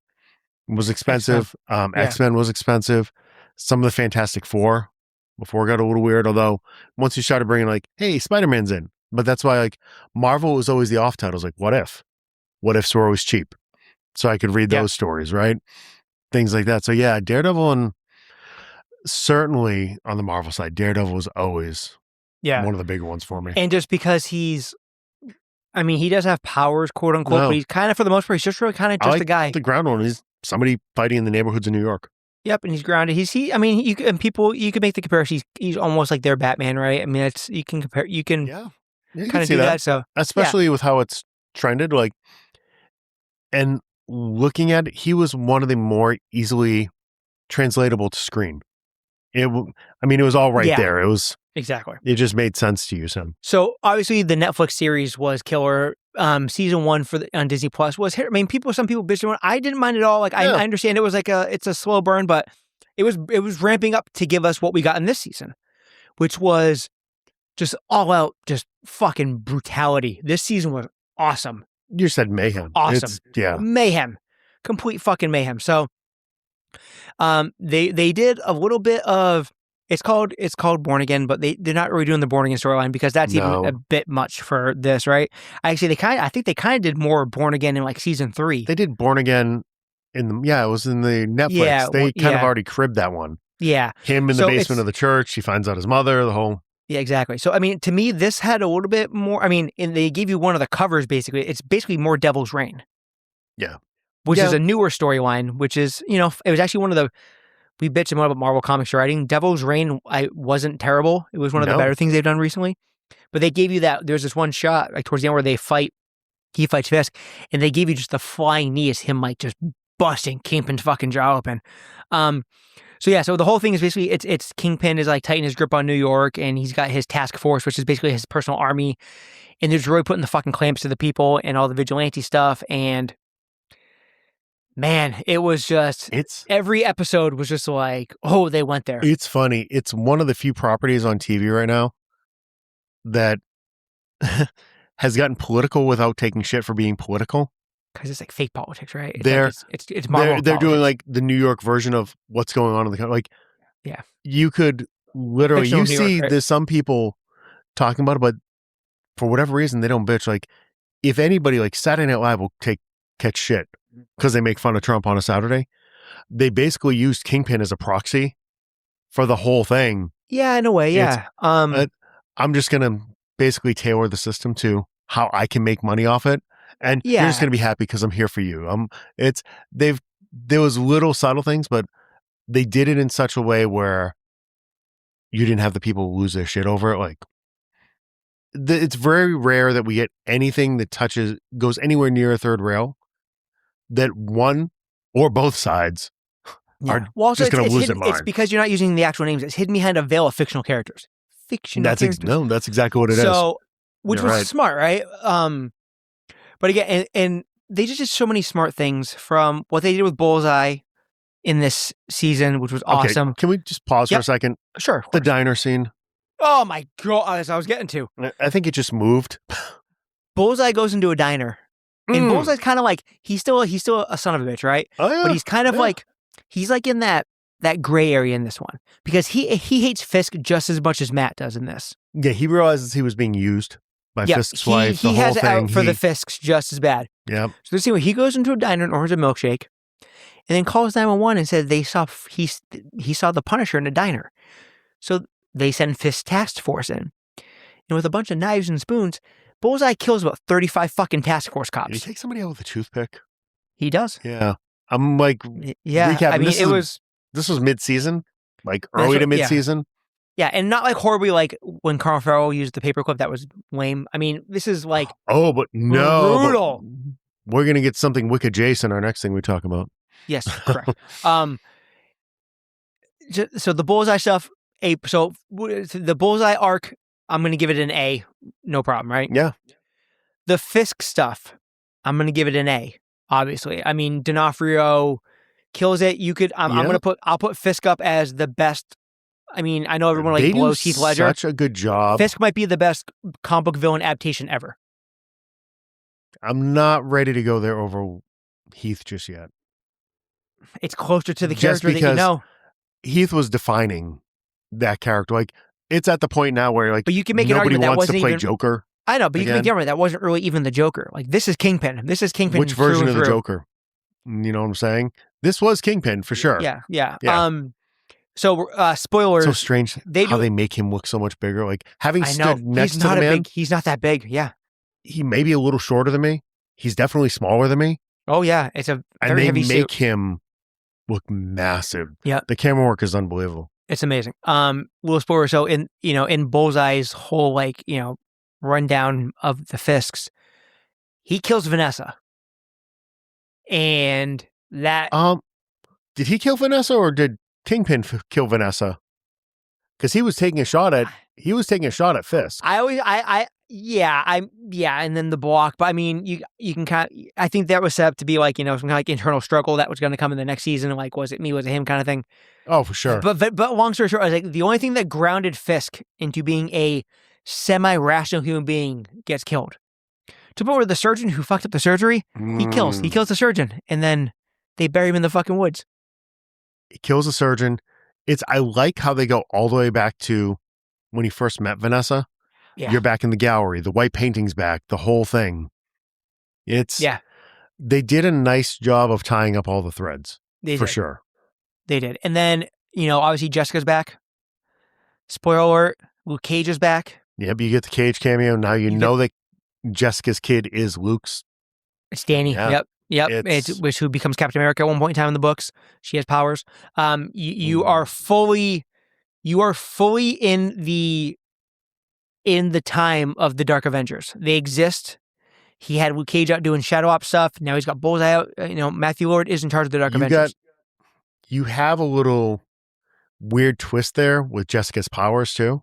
was expensive. X-Men was expensive. Some of the Fantastic Four before it got a little weird. Although once you started bringing like, hey, Spider-Man's in, but that's why like Marvel was always the off titles. Like, what ifs were always cheap, so I could read those stories, right? Things like that. So yeah, Daredevil, and certainly on the Marvel side, Daredevil was always one of the bigger ones for me.
And just because he does have powers, quote unquote, but he's kind of, for the most part, he's just really kind of just a guy.
The ground one is somebody fighting in the neighborhoods of New York.
Yep, and he's grounded. You could make the comparison. He's almost like their Batman, right? I mean, you can compare. You can kind of do that. So
especially with how it's trended, like, and looking at it, he was one of the more easily translatable to screen. It was all right there. It was
exactly.
It just made sense to use him.
So obviously, the Netflix series was killer. Season 1 on Disney Plus was hit. I mean, some people bitched on it. I didn't mind at all. Like I understand it was like it's a slow burn, but it was ramping up to give us what we got in this season, which was just all out, just fucking brutality. This season was awesome.
You said mayhem.
Awesome. Mayhem. Complete fucking mayhem. So they did a little bit of, it's called Born Again, but they're not really doing the Born Again storyline because that's even a bit much for this, right? I think they kind of did more Born Again in like season 3.
They did Born Again it was in the Netflix. Yeah, they kind of already cribbed that one.
Yeah.
Him in the basement of the church, he finds out his mother, the whole.
Yeah, exactly. So, I mean, to me, this had a little bit more, and they gave you one of the covers, basically. It's basically more Devil's Reign.
Yeah.
Which is a newer storyline, which is, it was actually one of the, we bitched about Marvel Comics writing. Devil's Reign wasn't terrible. It was one of the better things they've done recently. But they gave you that, there's this one shot, like towards the end where he fights Fisk, and they gave you just the flying knee as him, like, just busting Kingpin's fucking jaw open. So the whole thing is basically, it's Kingpin is like tightening his grip on New York, and he's got his task force, which is basically his personal army, and they're just really putting the fucking clamps to the people and all the vigilante stuff, and man, it was just, every episode was just like, oh, they went there.
It's funny. It's one of the few properties on TV right now that has gotten political without taking shit for being political.
Because it's like fake politics, right?
It's Marvel. They're doing like the New York version of what's going on in the country. Like, you could literally, there's some people talking about it, but for whatever reason, they don't bitch. Like, if anybody, like Saturday Night Live will catch shit because they make fun of Trump on a Saturday, they basically used Kingpin as a proxy for the whole thing.
Yeah, in a way, yeah.
I'm just gonna basically tailor the system to how I can make money off it. And you're just going to be happy because I'm here for you. There was little subtle things, but they did it in such a way where you didn't have the people lose their shit over it. Like, it's very rare that we get anything that goes anywhere near a third rail that one or both sides are just going to lose their mind.
It's because you're not using the actual names. It's hidden behind a veil of fictional characters.
That's exactly what it is.
Which was smart, right? But again, and they just did so many smart things, from what they did with Bullseye in this season, which was awesome.
Can we just pause for a second?
Sure.
The diner scene.
Oh my God, as I was getting to.
I think it just moved.
Bullseye goes into a diner. And Bullseye's kind of like, he's still a son of a bitch, right?
Oh, yeah.
But he's kind of like, he's like in that gray area in this one. Because he hates Fisk just as much as Matt does in this.
Yeah, he realizes he was being used by Fisk's wife.
He has it out for the Fisks just as bad.
Yeah.
So this scene where he goes into a diner and orders a milkshake, and then calls 911 and said he saw the Punisher in a diner. So they send Fisk's task force in, and with a bunch of knives and spoons, Bullseye kills about 35 fucking task force cops.
Did he take somebody out with a toothpick?
He does.
Yeah. I'm like, recapping.
I mean,
this was mid-season, like early to mid-season.
Yeah, and not like horribly like when Colin Farrell used the paperclip. That was lame. I mean, this is like
but no,
brutal.
But we're gonna get something Wicked Jason. Our next thing we talk about.
Yes, correct. So the Bullseye stuff. So the Bullseye arc, I'm gonna give it an A. No problem, right?
Yeah.
The Fisk stuff, I'm gonna give it an A. Obviously, I mean D'Onofrio kills it. I'll put Fisk up as the best. I mean, I know everyone blows Heath Ledger.
Such a good job.
Fisk might be the best comic book villain adaptation ever.
I'm not ready to go there over Heath just yet.
It's closer to the character that you know.
Heath was defining that character. Like, it's at the point now where like
But you can make an
nobody
argument that
wants to
wasn't
play
even
Joker.
I know, but you can make
again.
the argument that wasn't really even the Joker. Like, this is Kingpin. This is Kingpin.
Which version
through
of the
and through.
Joker? You know what I'm saying? This was Kingpin for sure.
Yeah.
Yeah.
So spoilers.
So strange how they make him look so much bigger. Like, having stood next to the man,
he's not that big. Yeah.
he may be a little shorter than me. He's definitely smaller than me.
Oh yeah, it's a
And
very
they
heavy
make
suit.
him look massive.
Yeah.
The camera work is unbelievable.
It's amazing. Little spoiler. So in Bullseye's whole like rundown of the Fisks, he kills Vanessa, and that
did he kill Vanessa or did Kingpin kill Vanessa? Because he was taking a shot at Fisk.
And then the block. But I mean, you can kind of, I think that was set up to be like some kind of like internal struggle that was going to come in the next season. Like, was it me? Was it him? Kind of thing.
Oh, for sure.
But long story short, I was like, the only thing that grounded Fisk into being a semi-rational human being gets killed. To the point where the surgeon who fucked up the surgery, he kills the surgeon, and then they bury him in the fucking woods.
He kills the surgeon. I like how they go all the way back to when he first met Vanessa.
Yeah.
You're back in the gallery. The white painting's back. The whole thing. They did a nice job of tying up all the threads. For sure.
They did. And then, obviously Jessica's back. Spoiler alert, Luke Cage is back.
Yep, you get the Cage cameo. Now you know that Jessica's kid is Luke's.
It's Danny.
Yeah.
Yep. It's who becomes Captain America at one point in time in the books. She has powers. You are fully in the time of the Dark Avengers. They exist. He had Luke Cage out doing Shadow Op stuff. Now he's got Bullseye out. Matthew Lord is in charge of the Dark Avengers.
You have a little weird twist there with Jessica's powers too.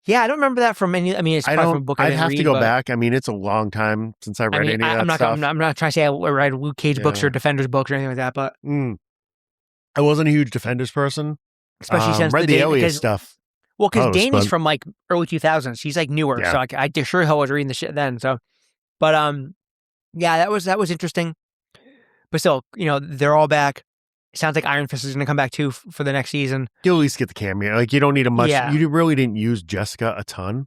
Yeah, I don't remember that from any. I mean, it's probably from a book.
I'd have to go back. I mean, it's a long time since I read any of that stuff.
I'm not trying to say I read Luke Cage books or Defenders books or anything like that, but
I wasn't a huge Defenders person.
Especially since
read the Alias stuff.
Well, because Danny's from like early 2000s. She's like newer, so I sure hell was reading the shit then. So, but that was interesting. But still, they're all back. It sounds like Iron Fist is going to come back too for the next season.
You'll at least get the cameo. Like, you don't need a much. Yeah. You really didn't use Jessica a ton.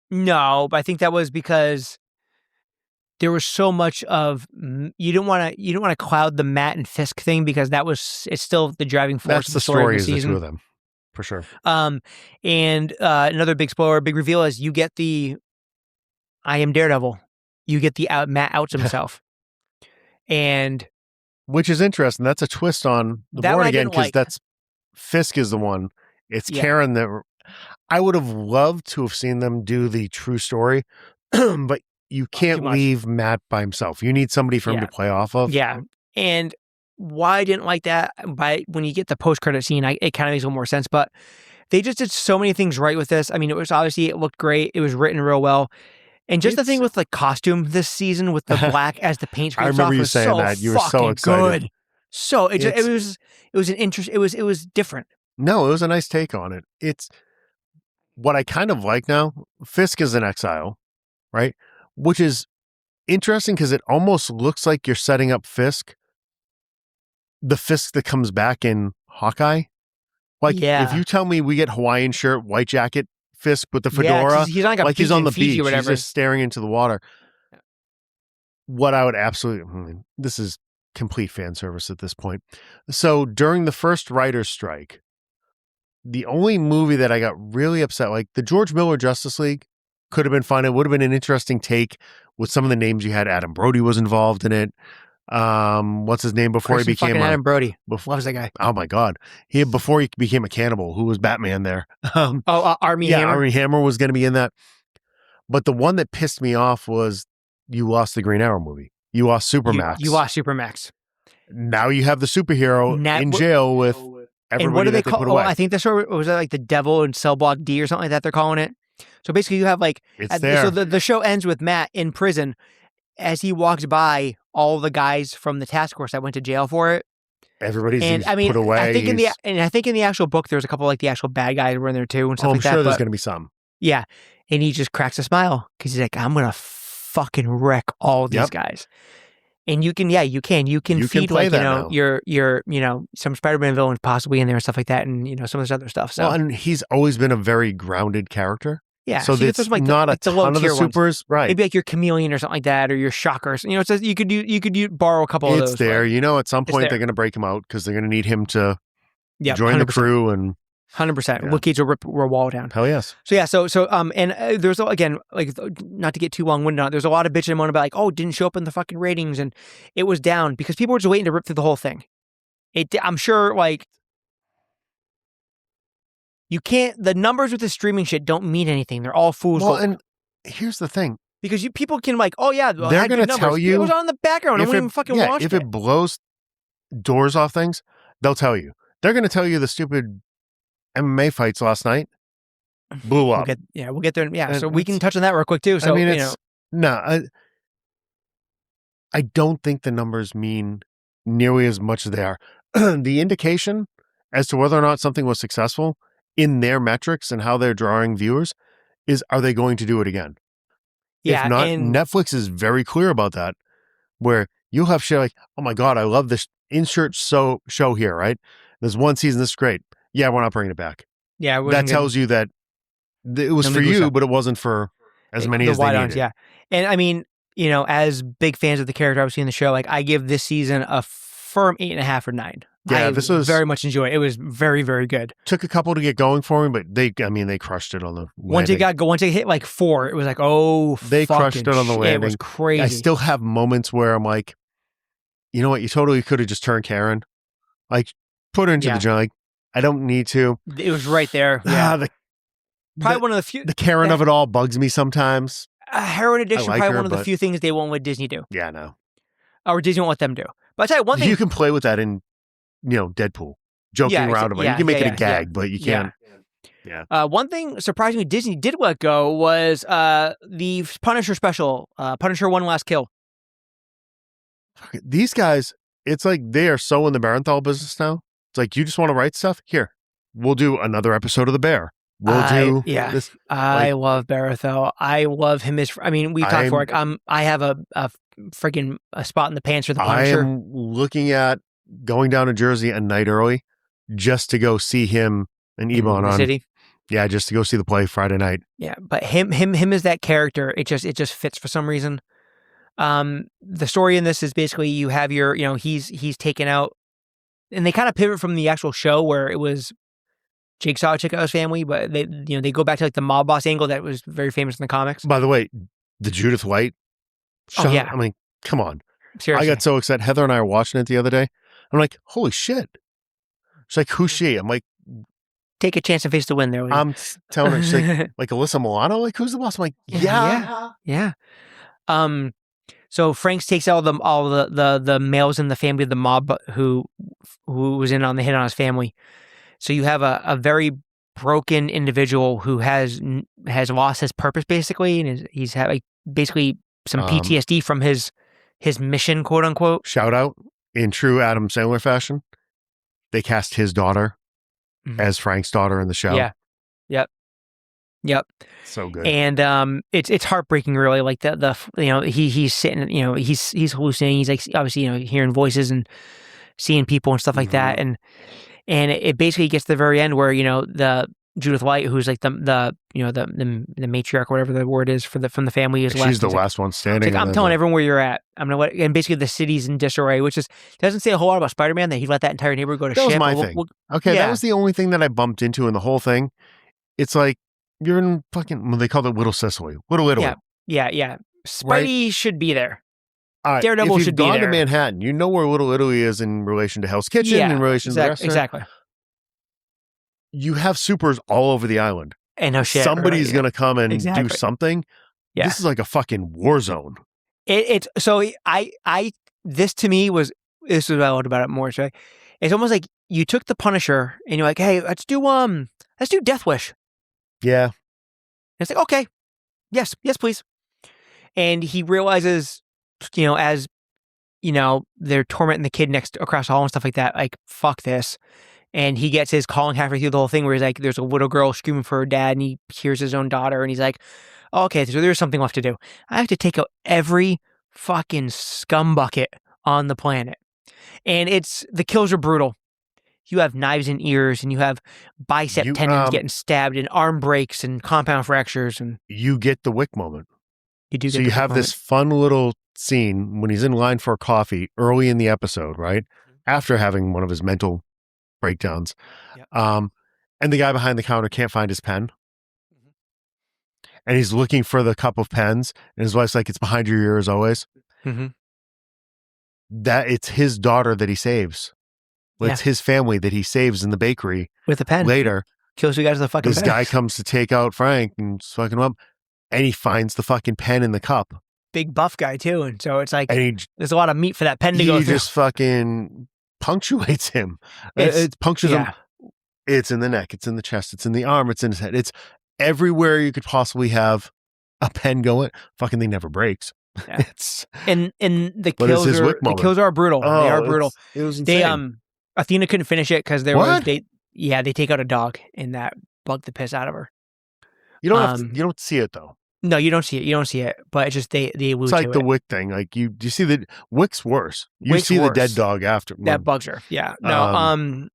No, but I think that was because there was so much of you didn't want to cloud the Matt and Fisk thing because it's still the driving force.
That's the story of the season. The two of them, for sure.
And another big spoiler, big reveal is you get the I am Daredevil. You get the Matt outs himself, and.
Which is interesting. That's a twist on the Born Again because that's Fisk is the one. It's Karen that I would have loved to have seen them do the true story, but you can't leave Matt by himself. You need somebody for him to play off of.
Yeah. And why I didn't like that, when you get the post-credit scene, it kind of makes a little more sense, but they just did so many things right with this. I mean, it looked great. It was written real well. And just the thing with like costume this season with the black as the paint scrapes off. I remember you saying that. You were so excited. Good. So it was an interest. It was different.
No, it was a nice take on it. It's what I kind of like now. Fisk is in exile, right? Which is interesting because it almost looks like you're setting up Fisk, the Fisk that comes back in Hawkeye. Like, if you tell me we get Hawaiian shirt, white jacket, Fisk with the fedora,
he's on like
he's on the beach,
or whatever.
He's just staring into the water. What I would this is complete fan service at this point. So during the first writer's strike, the only movie that I got really upset, like the George Miller Justice League, could have been fun. It would have been an interesting take with some of the names you had. Adam Brody was involved in it. What's his name before he became
Adam Brody? What was that guy?
Oh my God. Before he became a cannibal, who was Batman there?
Army Hammer.
Army Hammer was going to be in that. But the one that pissed me off was you lost the Green Arrow movie. You lost Supermax.
You lost Supermax.
Now you have the superhero in jail with everybody. And what do they call? Put away.
I think was that like the Devil in Cell Block D or something like that. They're calling it. So basically, you have like so the show ends with Matt in prison as he walks by all the guys from the task force that went to jail for it.
Everybody's put away.
I think in the actual book, there's a couple like the actual bad guys were in there too and stuff like that.
I'm sure there's going to be some.
Yeah, and he just cracks a smile because he's like, "I'm gonna fucking wreck all these guys." And you can feed
play
like,
that now.
your some Spider-Man villains possibly in there and stuff like that, and some of this other stuff. So,
well, and he's always been a very grounded character.
yeah.
So
you get
that's
those, like,
not a
the low
ton of the
tier ones.
supers, right?
Maybe like your Chameleon or something like that, or your Shockers. You know, it's you could borrow a couple of those.
It's there.
but
You know, at some point
there.
they're going to break him out because they're going to need him to
Yep,
join the
100%.
crew and
100%.
Yeah.
Luke Cage will rip a wall down.
hell yes.
So yeah, and there's again, like, not to get too long-winded on it, there's a lot of bitching and moaning about like, oh, it didn't show up in the fucking ratings and it was down because people were just waiting to rip through the whole thing. I'm sure, like, you can't. The numbers with the streaming shit don't mean anything. They're all fool's
Well,
gold.
and here's the thing.
Because people can like, oh yeah,
They're
going
gonna tell you
it was on in the background. I won't even fucking watch
if it blows doors off things, they'll tell you. They're going to tell you the stupid MMA fights last night blew up.
We'll get there. Yeah,
And
so we can touch on that real quick too. So,
I mean, I don't think the numbers mean nearly as much as they are. The indication as to whether or not something was successful in their metrics and how they're drawing viewers is, are they going to do it again?
Yeah,
if not,
and
Netflix is very clear about that, where you'll have shit like, oh my God, I love this insert show here, right? There's one season, this is great. Yeah, we're not bringing it back.
Yeah,
that tells you that it was for you, but it wasn't for as many as they needed.
Yeah, and I mean, as big fans of the character obviously in the show, like, I give this season a firm 8.5 or 9.
Yeah, this was
very much enjoyed. It was very, very good.
Took a couple to get going for me, but they crushed it on the
once it hit like 4, it was like, oh,
they crushed it on the landing.
It was crazy.
I still have moments where I'm like, you know what? You totally could have just turned Karen, like, put her into the joint. Like, I don't need to.
It was right there. Yeah, probably one of the few.
The Karen of it all bugs me sometimes.
Heroin addiction,
like
probably
her,
one of the few things they won't let Disney do.
Yeah, no.
Or Disney won't let them do. But I tell you one thing,
you can play with that in, Deadpool, joking around about it. You can make it a gag, but you can't. Yeah.
One thing surprisingly Disney did let go was the Punisher special, Punisher One Last Kill.
These guys, it's like they are so in the Barenthal business now. It's like, you just want to write stuff? Here, we'll do another episode of The Bear. We'll do this.
I love Barenthal. I love him. We talked for I have a freaking spot in the pants for the Punisher.
I am looking at going down to Jersey a night early just to go see him and Ebon on
City.
Yeah, just to go see the play Friday night.
Yeah, but him as that character, it just fits for some reason. The story in this is basically you have your, he's taken out, and they kind of pivot from the actual show where it was Jigsaw check out his family, but they go back to like the mob boss angle that was very famous in the comics.
By the way, the Judith White show,
oh, yeah.
I mean, come on.
Seriously.
I got so excited. Heather and I were watching it the other day. I'm like, holy shit. She's like, who's she? I'm like,
take a chance and face the wind there.
I'm telling her, she's like Alyssa Milano? Like, who's the boss? I'm like, yeah.
So Franks takes all the males in the family of the mob who was in on the hit on his family. So you have a very broken individual who has lost his purpose basically, and he's had basically some PTSD from his mission, quote unquote.
Shout out in true Adam Sandler fashion. They cast his daughter as Frank's daughter in the show.
Yeah. Yep.
So good.
And it's heartbreaking, really. Like he's sitting, he's hallucinating. He's like obviously hearing voices and seeing people and stuff like that. And it basically gets to the very end where the Judith White, who's like the matriarch, or whatever the word is from the family, is left.
She's the last one standing.
Like, I'm telling everyone where you're at. I'm gonna let, and basically the city's in disarray, which doesn't say a whole lot about Spider-Man that he let that entire neighborhood go to shit.
That was my thing. That was the only thing that I bumped into in the whole thing. It's like, you're in fucking, they called it Little Sicily. Little Italy.
Yeah. Spidey should be there.
All right.
Daredevil should be there.
If you've gone to Manhattan, you know where Little Italy is in relation to Hell's Kitchen, in relation to the restaurant.
Exactly.
You have supers all over the island.
And no shit.
Somebody's going to come and do something.
Yeah.
This is like a fucking war zone.
This to me was, this is what I loved about it more. So it's almost like you took the Punisher and you're like, hey, let's do Death Wish.
Yeah.
And it's like, okay, yes, please. And he realizes, as they're tormenting the kid across the hall and stuff like that, like, fuck this. And he gets his calling halfway through the whole thing where he's like, there's a little girl screaming for her dad, and he hears his own daughter, and he's like, oh, okay, so there's something left to do. I have to take out every fucking scumbucket on the planet. And the kills are brutal. You have knives in ears, and you have bicep tendons getting stabbed, and arm breaks, and compound fractures, and
you get the Wick moment.
You do.
So you have this fun little scene when he's in line for a coffee early in the episode, right? After having one of his mental breakdowns.
Yep.
And the guy behind the counter can't find his pen. And he's looking for the cup of pens. And his wife's like, it's behind your ear as always. That it's his daughter that he saves. It's his family that he saves in the bakery.
With a pen.
Later.
Kills you guys with a fucking
pen. This guy comes to take out Frank and fucking him up. And he finds the fucking pen in the cup.
Big buff guy too. And so it's like, there's a lot of meat for that pen to go through.
He just fucking punctuates him. It punctures him. It's in the neck. It's in the chest. It's in the arm. It's in his head. It's everywhere you could possibly have a pen going. Fucking thing never breaks.
Yeah. And the kills are brutal.
Oh,
they are brutal.
It was insane.
Athena couldn't finish it because they take out a dog and that bugged the piss out of her.
You don't see it though.
No, you don't see it. You don't see it. But it's just they allude
It's like
to
the
it.
Wick thing. Like you see the Wick's worse. You
Wick's
see
worse.
the dead dog after.
That bugs her. Yeah. No.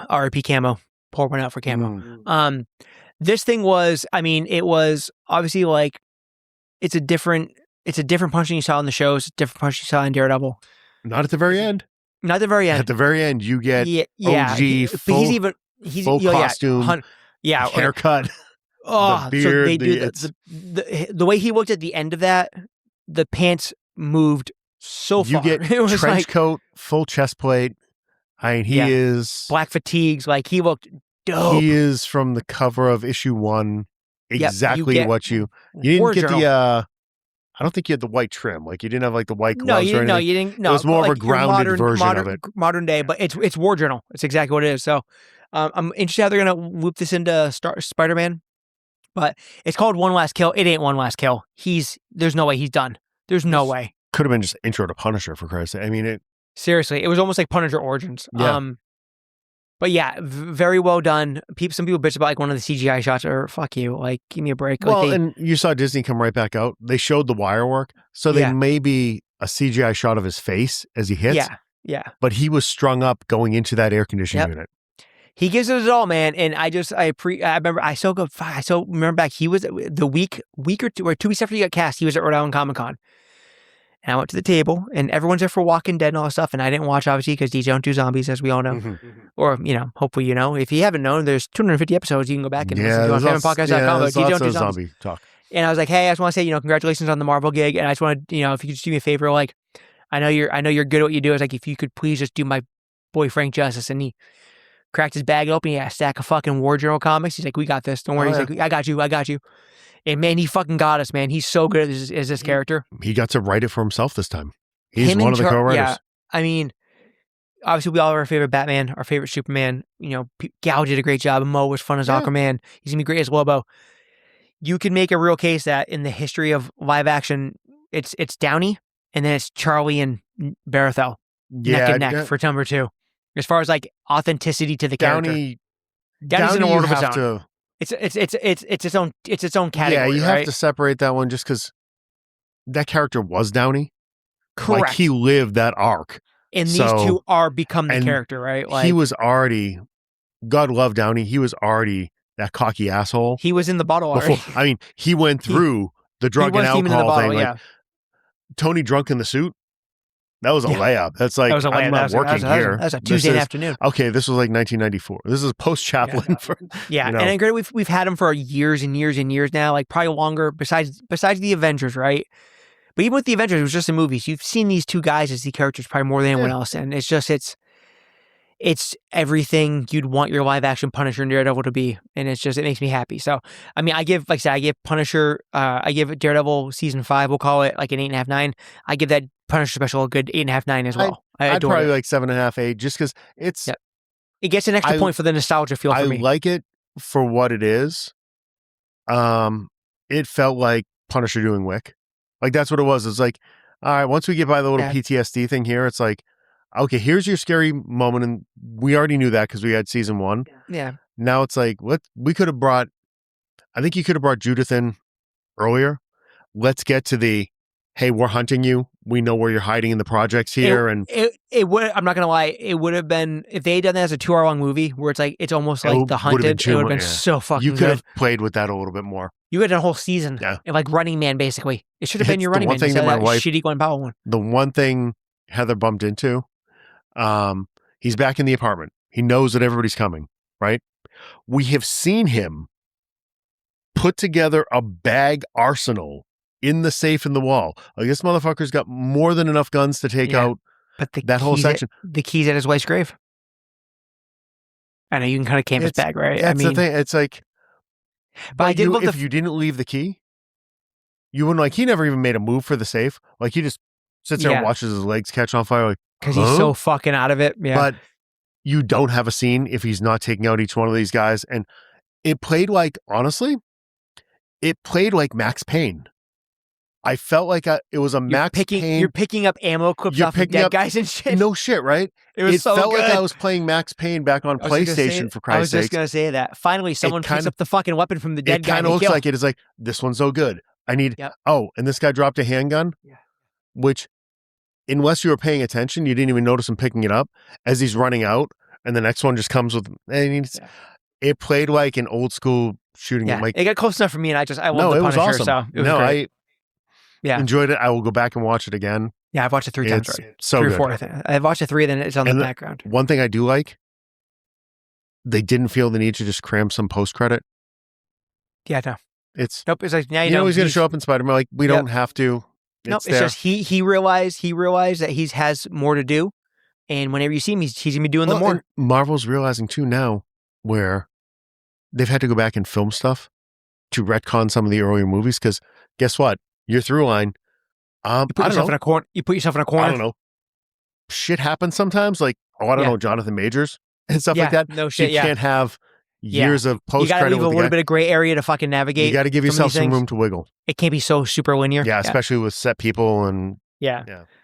R.I.P. Camo. Pour one out for Camo. This thing was. I mean, it was obviously like it's a different punch than you saw in the shows. Different punch you saw in Daredevil.
Not at the very end.
Not at the very end.
At the very end, you get OG
he's
full costume, haircut.
Oh,
the beard,
so they do the way he looked at the end of that. The pants moved so far.
You get
it was
trench coat, full chest plate. I mean, he is
black fatigues. Like he looked dope.
He is from the cover of issue 1. Exactly what you didn't get
journal.
the. I don't think you had the white trim. Like you didn't have like the white gloves.
You didn't. No,
it was more of a grounded version of it.
Modern day, but it's War Journal. It's exactly what it is. So, I'm interested how they're gonna loop this into Spider-Man. But it's called One Last Kill. It ain't One Last Kill. There's no way he's done. There's no way.
Could have been just intro to Punisher for Christ's sake. I mean,
seriously, it was almost like Punisher Origins.
Yeah.
But yeah, very well done. Some people bitch about like one of the CGI shots, or fuck you, like give me a break.
Well, and you saw Disney come right back out. They showed the wire work, so they may be a CGI shot of his face as he hits.
Yeah.
But he was strung up going into that air conditioning unit.
He gives it all, man. And I remember I remember back. He was the week or 2 weeks after he got cast. He was at Rhode Island Comic Con, and I went to the table, and everyone's there for Walking Dead and all that stuff. And I didn't watch obviously because DJ don't do zombies, as we all know, or hopefully if you haven't known, there's 250 episodes you can go back and listen to on FANMENpodcast.com. But DJ don't do
zombie talk.
And I was like, hey, I just want to say congratulations on the Marvel gig, and I just want to if you could just do me a favor, like I know you're good at what you do. I was like, if you could please just do my boy Frank justice, and he cracked his bag open. He had a stack of fucking War Journal comics. He's like, we got this. Don't worry. He's like, I got you. And man, he fucking got us, man. He's so good as this character.
He got to write it for himself this time. He's one of the co-writers.
Yeah. I mean, obviously we all have our favorite Batman, our favorite Superman. Gal did a great job. Mo was fun as Aquaman. He's going to be great as Lobo. You can make a real case that in the history of live action, it's Downey, and then it's Charlie and Barathel. Neck and neck for number 2. As far as like authenticity to the character, Downey's in a world of his own. It's its own category.
Yeah, you have to separate that one just because that character was Downey.
Correct.
Like he lived that arc,
and these two are become the character, right? Like
he was already, God love Downey. He was already that cocky asshole.
He was in the bottle already.
I mean, he went through the drug and alcohol thing.
Yeah.
Like, Tony drunk in the suit. That was a layup. That's like, I'm not working here.
That's a Tuesday afternoon.
Okay, this was like 1994. This is post-Chaplin.
And I agree. We've had him for years and years and years now, like probably longer, besides the Avengers, right? But even with the Avengers, it was just in movies. You've seen these two guys as the characters probably more than anyone else, and it's everything you'd want your live-action Punisher and Daredevil to be, and it makes me happy. So, I mean, I give Punisher, I give Daredevil season 5, we'll call it like an 8.5, 9. I give that Punisher special a good 8.5, 9 as well.
I'd probably like 7.5, 8, just because it's...
Yep. It gets an extra point for the nostalgia feel for me.
I like it for what it is. It felt like Punisher doing Wick. Like, that's what it was. It's like, all right, once we get by the little PTSD thing here, it's like, okay, here's your scary moment, and we already knew that because we had season 1.
Yeah.
Now it's like, we could have brought, I think you could have brought Judith in earlier. Let's get to the, hey, we're hunting you. We know where you're hiding in the projects here.
It would, I'm not going to lie, it would have been, if they had done that as a 2-hour long movie where it's like, it's almost like The Hunted, it would have been so fucking
You could have
good.
played with that a little bit more.
You had a whole season.
Yeah.
Like Running Man, basically. It should have been
It's
your
the
Running
one
Man.
thing
instead
that
of
my wife-
shitty Gwen Powell one.
The one thing Heather bumped into, he's back in the apartment. He knows that everybody's coming, right? We have seen him put together a bag arsenal in the safe in the wall. Like, this motherfucker's got more than enough guns to take out
But
that whole section.
The keys at his wife's grave. I know you can kind of canvas bag, right?
That's the thing. It's like,
but I did love
if you didn't leave the key, you wouldn't, like, he never even made a move for the safe. Like, he just sits there and watches his legs catch on fire. Like,
because he's so fucking out of it. Yeah.
But you don't have a scene if he's not taking out each one of these guys. And it played like, honestly, it played like Max Payne. I felt like it was a Max Payne.
You're picking up ammo clips off of dead guys and shit.
No shit, right?
It felt
like I was playing Max Payne back on PlayStation, for Christ's sake.
I was just going to say that. Finally, someone picks up the fucking weapon from the dead guy. It kind of
looks like it is like, this one's so good. I need, and this guy dropped a handgun, which, unless you were paying attention, you didn't even notice him picking it up as he's running out, and the next one just comes with, it played like an old school shooting.
Yeah, it got close enough for me, and I love the Punisher,
awesome.
So it was great.
I enjoyed it. I will go back and watch it again.
Yeah, I've watched it 3 times already.
So
3 or
good.
4, I think. I've watched it 3, then it's on the background.
One thing I do like, they didn't feel the need to just cram some post-credit.
Yeah, no.
It's
like, now
you know he's going to show up in Spider-Man. Like, we don't have to.
It's just he realized that he has more to do, and whenever you see him, he's going to be doing the more.
Marvel's realizing too now where they've had to go back and film stuff to retcon some of the earlier movies, because guess what? Your through line.
You put yourself in a corner.
I don't know. Shit happens sometimes. Like, I don't know, Jonathan Majors and stuff like that.
No shit.
You can't have years of post credit.
You got to leave a little bit of gray area to fucking navigate.
You got to give yourself some room to wiggle.
It can't be so super linear.
Yeah, especially with set people and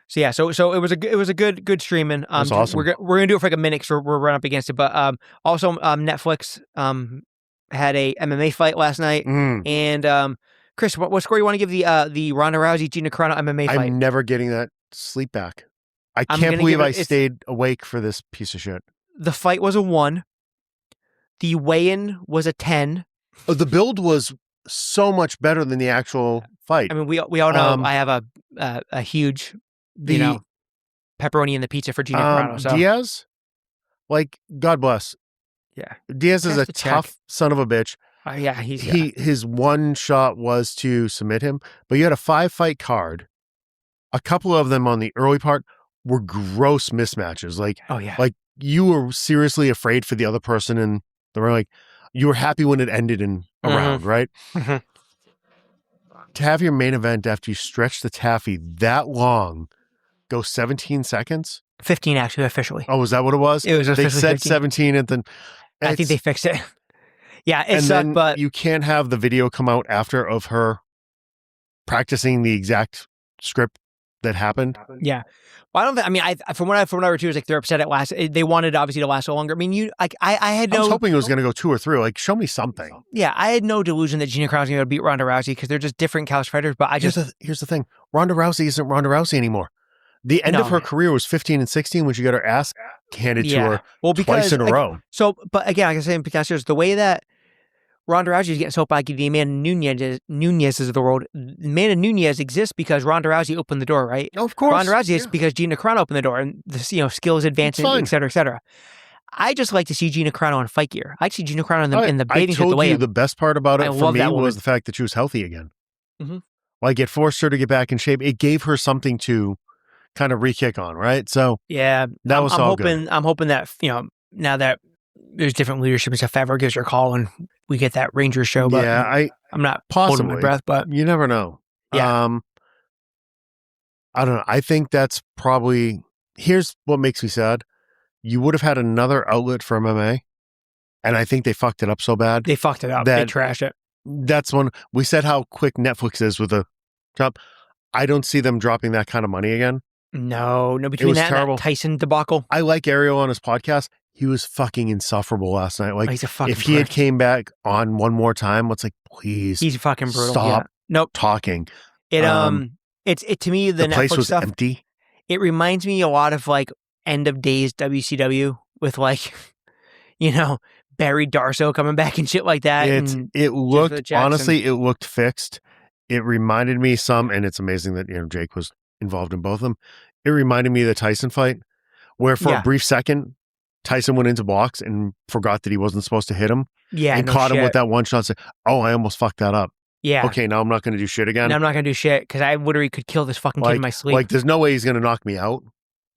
So it was a good streaming.
That's awesome.
We're gonna do it for like a minute because we're running up against it. But also Netflix had a MMA fight last night, and Chris, what score you want to give the Ronda Rousey Gina Carano MMA fight?
I'm never getting that sleep back. I can't believe I stayed awake for this piece of shit.
The fight was a 1. The weigh-in was a 10.
Oh, the build was so much better than the actual fight.
I mean, we all know I have a huge, pepperoni in the pizza for Gina Carano. So.
Diaz, like, God bless.
Yeah,
Diaz is a tough son of a bitch. His one shot was to submit him, but you had a 5-fight card. A couple of them on the early part were gross mismatches. Like, like you were seriously afraid for the other person in the ring. Like, you were happy when it ended in a round, right? To have your main event after you stretch the taffy that long go 17 seconds?
15 actually officially.
Oh, is that what it was?
It was officially
They said
15.
17 and then
I think they fixed it. Yeah, it sucked, but
you can't have the video come out after of her practicing the exact script that happened.
Yeah. Well, I don't think. I mean, from what I read too, is like they're upset at last. They wanted obviously to last so longer. I mean, I was
hoping it was going to go 2 or 3. Like, show me something.
Yeah, I had no delusion that Gina Carano's going to beat Ronda Rousey because they're just different caliber fighters. But
here's the thing: Ronda Rousey isn't Ronda Rousey anymore. The end of her career was 15 and 16 when she got her ass handed to her twice in a row.
So, but again, like I said, because the way that Ronda Rousey is getting so like the Amanda Nunez's of the world. Amanda Nunez exists because Ronda Rousey opened the door, right?
Oh, of course.
Ronda Rousey is because Gina Carano opened the door, and the skills advancing, et cetera, et cetera. I just like to see Gina Carano on fight gear. I see Gina Carano in the bathing suit.
I told you the best part about it for me was the fact that she was healthy again.
Mm-hmm.
Like, it forced her to get back in shape. It gave her something to kind of re-kick on, right? So
yeah,
that was all good.
I'm hoping that now that there's different leadership and stuff, Favreau gives her a call and we get that Rangers show. But
yeah,
I'm not holding my breath, but
you never know.
Yeah.
I don't know. I think that's probably, here's what makes me sad. You would have had another outlet for MMA, and I think they fucked it up so bad.
They fucked it up. They trashed it.
That's when we said how quick Netflix is with the job. I don't see them dropping that kind of money again.
No, between that and that Tyson debacle.
I like Ariel on his podcast. He was fucking insufferable last night. Like,
he's a fucking
if he had came back on one more time, let's like, please,
he's fucking brutal.
Stop talking.
It It to me the
place
Netflix
was
stuff.
empty.
It reminds me a lot of like end of days WCW with like, Barry Darso coming back and shit like that.
It looked honestly, it looked fixed. It reminded me and it's amazing that Jake was involved in both of them. It reminded me of the Tyson fight, where for a brief second, Tyson went into blocks and forgot that he wasn't supposed to hit him.
Yeah,
and caught him with that one shot. And said, "Oh, I almost fucked that up."
Yeah.
Okay, now I'm not going to do shit again.
Now I'm not going to do shit because I literally could kill this fucking kid in my sleep.
Like, there's no way he's going to knock me out.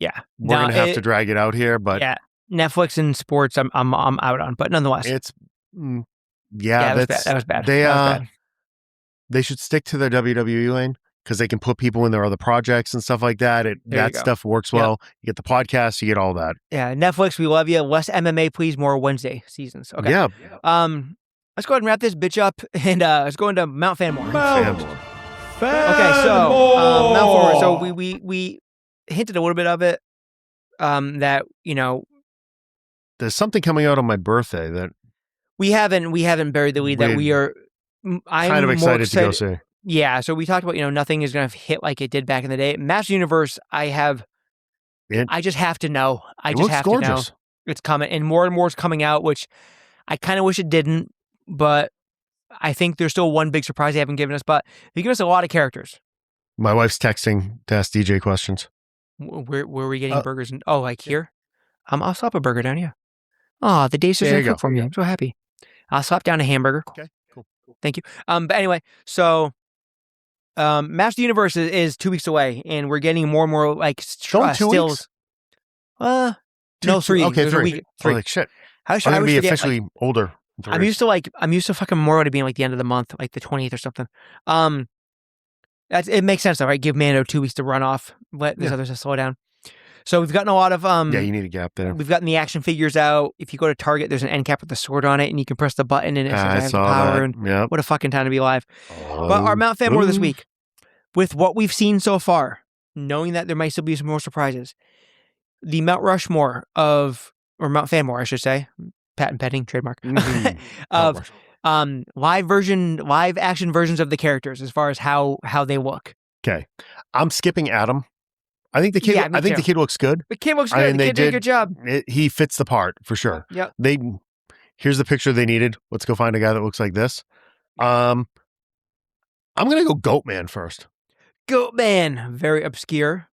Yeah,
we're going to have to drag it out here. But
yeah, Netflix and sports, I'm out on. But nonetheless,
it's
that was bad. That was bad.
They should stick to their WWE lane because they can put people in their other projects and stuff like that. That stuff works well. Yep. You get the podcast, you get all that.
Yeah, Netflix, we love you. Less MMA, please. More Wednesday seasons. Okay.
Yeah.
Let's go ahead and wrap this bitch up, and let's go into Mount Fanmore.
Okay,
so Mount Fanmore. So we hinted a little bit of it. That
there's something coming out on my birthday that
we haven't buried the lead. That we are. I'm
kind of excited to go see.
Yeah, so we talked about nothing is going to hit like it did back in the day. Master Universe, I just have to know. I just have to know it's coming, and more is coming out, which I kind of wish it didn't, but I think there's still one big surprise they haven't given us. But they give us a lot of characters.
My wife's texting to ask DJ questions.
Where are we getting burgers? Like here? I'll slap a burger down here. Oh, the day sister cooked for me. I'm so happy. I'll slap down a hamburger.
Okay, cool.
Thank you. But anyway, so Master Universe is 2 weeks away, and we're getting more and more like
stills.
2 weeks? No, 3.
Okay, 3.
A week, 3.
Oh, like shit.
I'm gonna
be officially older.
I'm used to fucking Memorial to being like the end of the month, like the 20th or something. It makes sense though, right? Give Mando 2 weeks to run off. Let these others to slow down. So we've gotten a lot of
yeah, you need a gap there.
We've gotten the action figures out. If you go to Target, there's an end cap with a sword on it, and you can press the button and it says the power. And what a fucking time to be alive! But our Mount Fanmore this week, with what we've seen so far, knowing that there might still be some more surprises, the Mount Rushmore or Mount Fanmore, I should say, patent pending, trademark, of live action versions of the characters as far as how they look.
Okay, I'm skipping Adam. I think the kid. I think the kid looks good.
The kid looks good. The kid did a good job.
He fits the part for sure.
Yep.
Here's the picture they needed. Let's go find a guy that looks like this. I'm gonna go Goatman first.
Goatman, very obscure,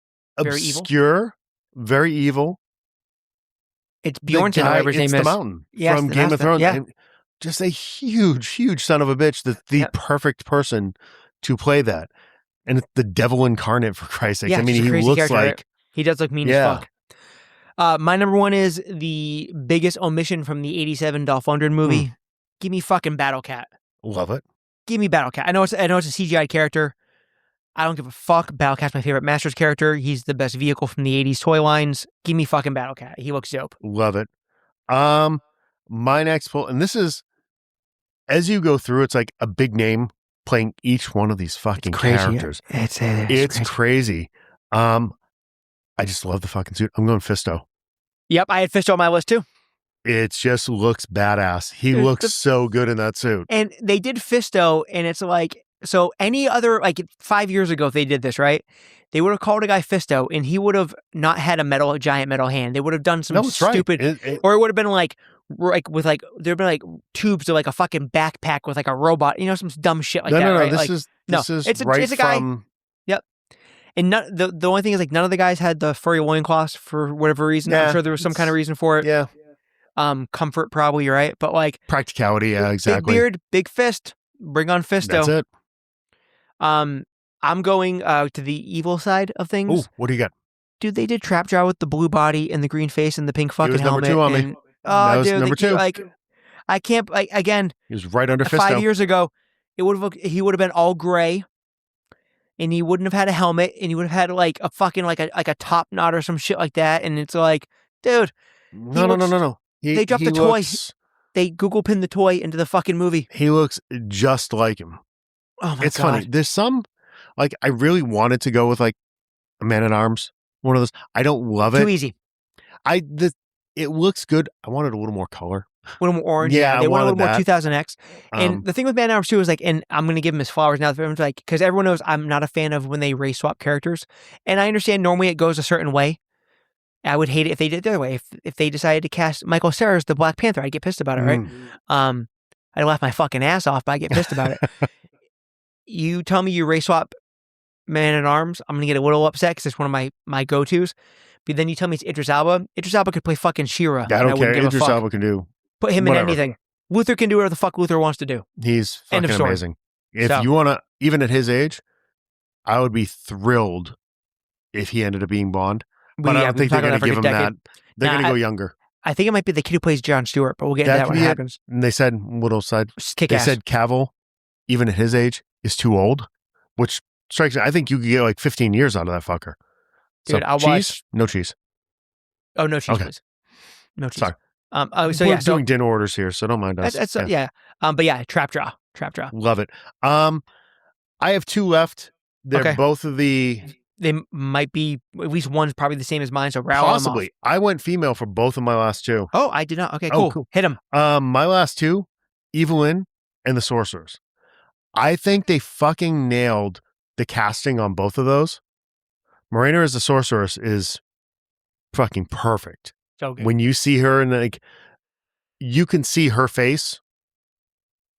very evil.
It's Bjornson, whatever his name is.
The Mountain from Game of Thrones.
Yeah.
And just a huge son of a bitch. The perfect person to play that. And it's the devil incarnate, for Christ's sake.
Yeah,
I mean, he looks like...
Right? He does look mean as fuck. My number one is the biggest omission from the 87 Dolph Lundgren movie. Give me fucking Battle Cat.
Love it.
Give me Battle Cat. I know it's a CGI character. I don't give a fuck. Battle Cat's my favorite Masters character. He's the best vehicle from the 80s toy lines. Give me fucking Battle Cat. He looks dope.
Love it. My next pull, and this is, as you go through, it's like a big name playing each one of these fucking characters. It's crazy. I just love the fucking suit. I'm going Fisto.
Yep, I had Fisto on my list too.
It just looks badass. He looks so good in that suit.
And they did Fisto, and it's like, so any other, like 5 years ago, if they did this, right? They would have called a guy Fisto, and he would have not had a giant metal hand. They would have done some stupid, or it would have been like with like there'd been like tubes of like a fucking backpack with like a robot, some dumb shit like that.
No,
right?
This is
it's
right
a guy.
from...
Yep. And the only thing is like none of the guys had the furry loincloths for whatever reason. I'm sure there was some kind of reason for it.
Yeah.
Comfort probably, right? But like
practicality, yeah, exactly.
Big beard, big fist. Bring on Fisto.
That's it.
I'm going to the evil side of things.
Ooh, what do you got?
Dude, they did Trapjaw with the blue body and the green face and the pink fucking helmet.
He was number 2 on me.
Oh,
that was
dude,
number 2.
Like, I can't. Like, again,
he was right under Fisto.
5 years ago, he would have been all gray, and he wouldn't have had a helmet, and he would have had like a fucking like a top knot or some shit like that. And it's like, dude,
no.
They dropped the toy. They Google pinned the toy into the fucking movie.
He looks just like him.
Oh my God.
It's funny. There's some, like, I really wanted to go with like a Man-at-Arms, one of those. I don't love it.
Too easy.
It looks good. I wanted a little more color.
A little more orange.
Yeah,
Yeah,
I
they went a
wanted
little more
that.
2000X. And the thing with Man at Arms 2 is like, and I'm going to give him his flowers now. Everyone's like, because everyone knows I'm not a fan of when they race swap characters. And I understand normally it goes a certain way. I would hate it if they did it the other way. If they decided to cast Michael Cera as the Black Panther, I'd get pissed about it, right? I'd laugh my fucking ass off, but I get pissed about it. You tell me you race swap Man at Arms, I'm going to get a little upset because it's one of my go-tos. But then you tell me it's Idris Elba. Idris Elba could play fucking She-Ra.
I don't care. Idris Elba can do.
Put him in anything. Luther can do whatever the fuck Luther wants to do.
He's fucking amazing. If you want to, even at his age, I would be thrilled if he ended up being Bond. But I don't think they're going to give him that. They're going to go younger.
I think it might be the kid who plays Jon Stewart, but we'll get into that when it happens.
And they said, little side,
they
said Cavill, even at his age, is too old, which strikes me. I think you could get like 15 years out of that fucker.
Dude,
so,
I'll
cheese? No cheese.
Oh, no cheese, please. No cheese. Sorry.
We're doing dinner orders here, so don't mind us.
But yeah, Trap Jaw.
Love it. I have two left. They're both of the...
They might be, at least one's probably the same as mine, so Raul.
Possibly. I went female for both of my last two.
Oh, I did not. Okay, cool. Hit them.
My last two, Evelyn and the Sorcerers. I think they fucking nailed the casting on both of those. Morena as the Sorceress is fucking perfect.
So good.
When you see her and like, you can see her face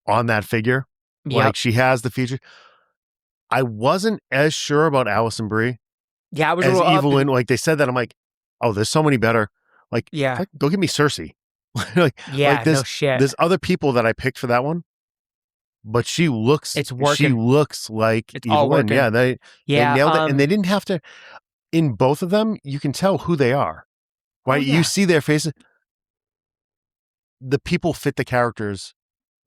on that figure.
Yep.
Like she has the feature. I wasn't as sure about Allison Brie.
Yeah, I was
as Evelyn. Like they said that, I'm like, oh, there's so many better. Like,
yeah,
go give me Cersei.
No shit.
There's other people that I picked for that one, but she looks.
It's working.
She looks like
it's
Evelyn. Yeah, they nailed it, and they didn't have to. In both of them, you can tell who they are. Right, you see their faces. The people fit the characters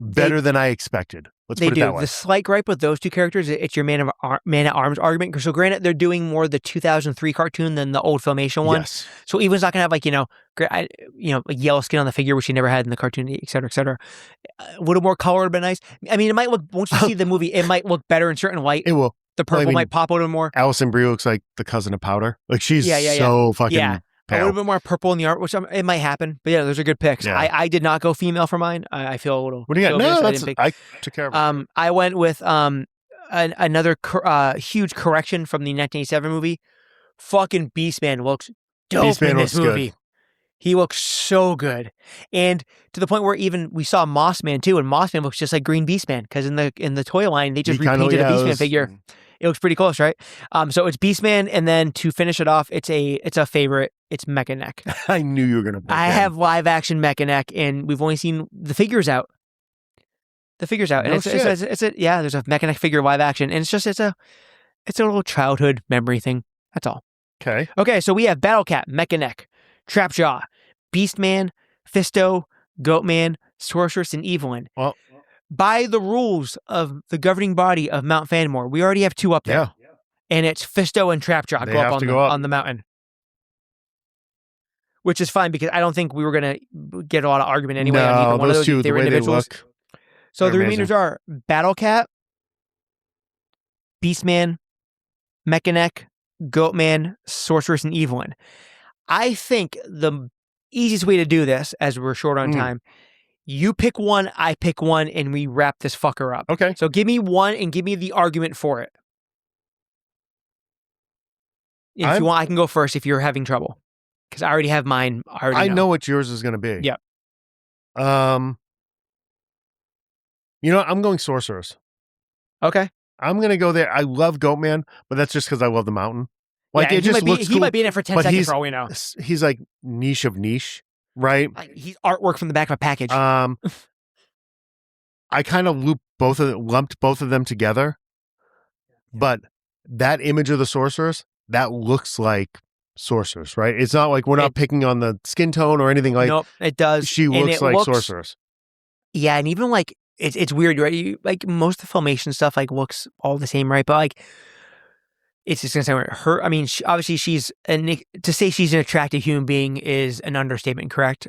better than I expected. Let's put it that way.
The slight gripe with those two characters, it's your Man at Arms argument. So granted, they're doing more the 2003 cartoon than the old Filmation one.
Yes.
So Evelyn's not gonna have like like yellow skin on the figure, which she never had in the cartoon, et cetera, et cetera. A little more color would have been nice. I mean, it might look, once you see the movie, it might look better in certain light.
It will.
The purple might pop a little more.
Allison Brie looks like the cousin of Powder. Like she's so fucking pale.
A little bit more purple in the art, which it might happen. But yeah, those are good picks. Yeah. I did not go female for mine. I feel a little...
What do you got? No, I took care of it.
I went with another huge correction from the 1987 movie. Fucking Beastman looks dope in this movie. Good. He looks so good. And to the point where even we saw Mossman too, and Mossman looks just like Green Beastman, because in the toy line, they just repainted a Beastman figure. It looks pretty close, right? So it's Beastman, and then to finish it off, it's a favorite. It's Mechanic.
I knew you were gonna.
I have live action Mechanic, and we've only seen the figures out. And there's a Mechanic figure live action, and it's a little childhood memory thing. That's all. Okay. So we have Battle Cat, Mechanic, Trapjaw, Beastman, Fisto, Goatman, Sorceress, and Evelyn.
Well,
by the rules of the governing body of Mount Fanmore, we already have two up there. Yeah. And it's Fisto and Trapjaw go up on the mountain. Which is fine, because I don't think we were going to get a lot of argument anyway on either one of those two, they were individuals. So the remainders are Battle Cat, Beastman, Mechanic, Goatman, Sorceress, and Evelyn. I think the easiest way to do this, as we're short on time, you pick one, I pick one, and we wrap this fucker up.
Okay.
So give me one and give me the argument for it. If you want, I can go first if you're having trouble, because I already have mine. I
know what yours is going to be.
Yep.
I'm going Sorcerers.
Okay.
I'm going to go there. I love Goatman, but that's just because I love the mountain. Like, it just looks cool.
He might be in it for 10 seconds for all we know.
He's like niche of niche, right?
He's artwork from the back of a package.
I kind of lumped both of them together, but that image of the Sorceress, that looks like Sorceress, right? It's not like we're not picking on the skin tone or anything like.
Nope, it does.
She looks like Sorceress.
Yeah, and even like it's weird, right? Like most of the Filmation stuff like looks all the same, right? But like, it's just gonna sound weird. Her, I mean, obviously she's to say she's an attractive human being is an understatement, correct?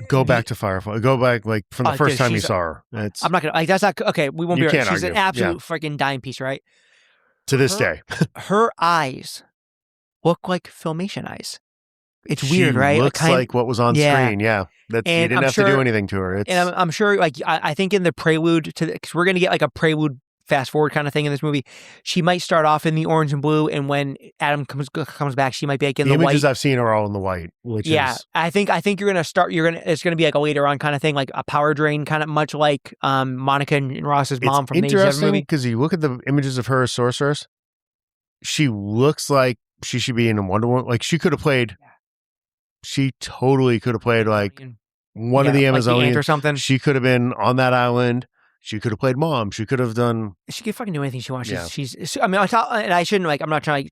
Go back to Firefly. Go back like from the first time you saw her.
I'm not gonna like that's not okay. We won't be. Right. She's an absolute freaking dime piece, right?
To this day,
her eyes look like Filmation eyes. It's weird, right?
Looks like what was on screen. Yeah, you didn't have to do anything to her.
And I'm sure, like I think in the prelude to, because we're gonna get like a prelude fast forward kind of thing in this movie. She might start off in the orange and blue, and when Adam comes back, she might be like in the white.
Images I've seen are all in the white. Which is...
I think you're gonna start. It's gonna be like a later on kind of thing, like a power drain, kind of much like Monica and Ross's mom from the 87 movie.
Because you look at the images of her as Sorceress, she looks like she should be in Wonder Woman. Like she could have played. She totally could have played like one of the Amazonians
or something.
She could have been on that island. She could have played mom. She could have done.
She could fucking do anything she wants. She's I mean, and I shouldn't like. I'm not trying.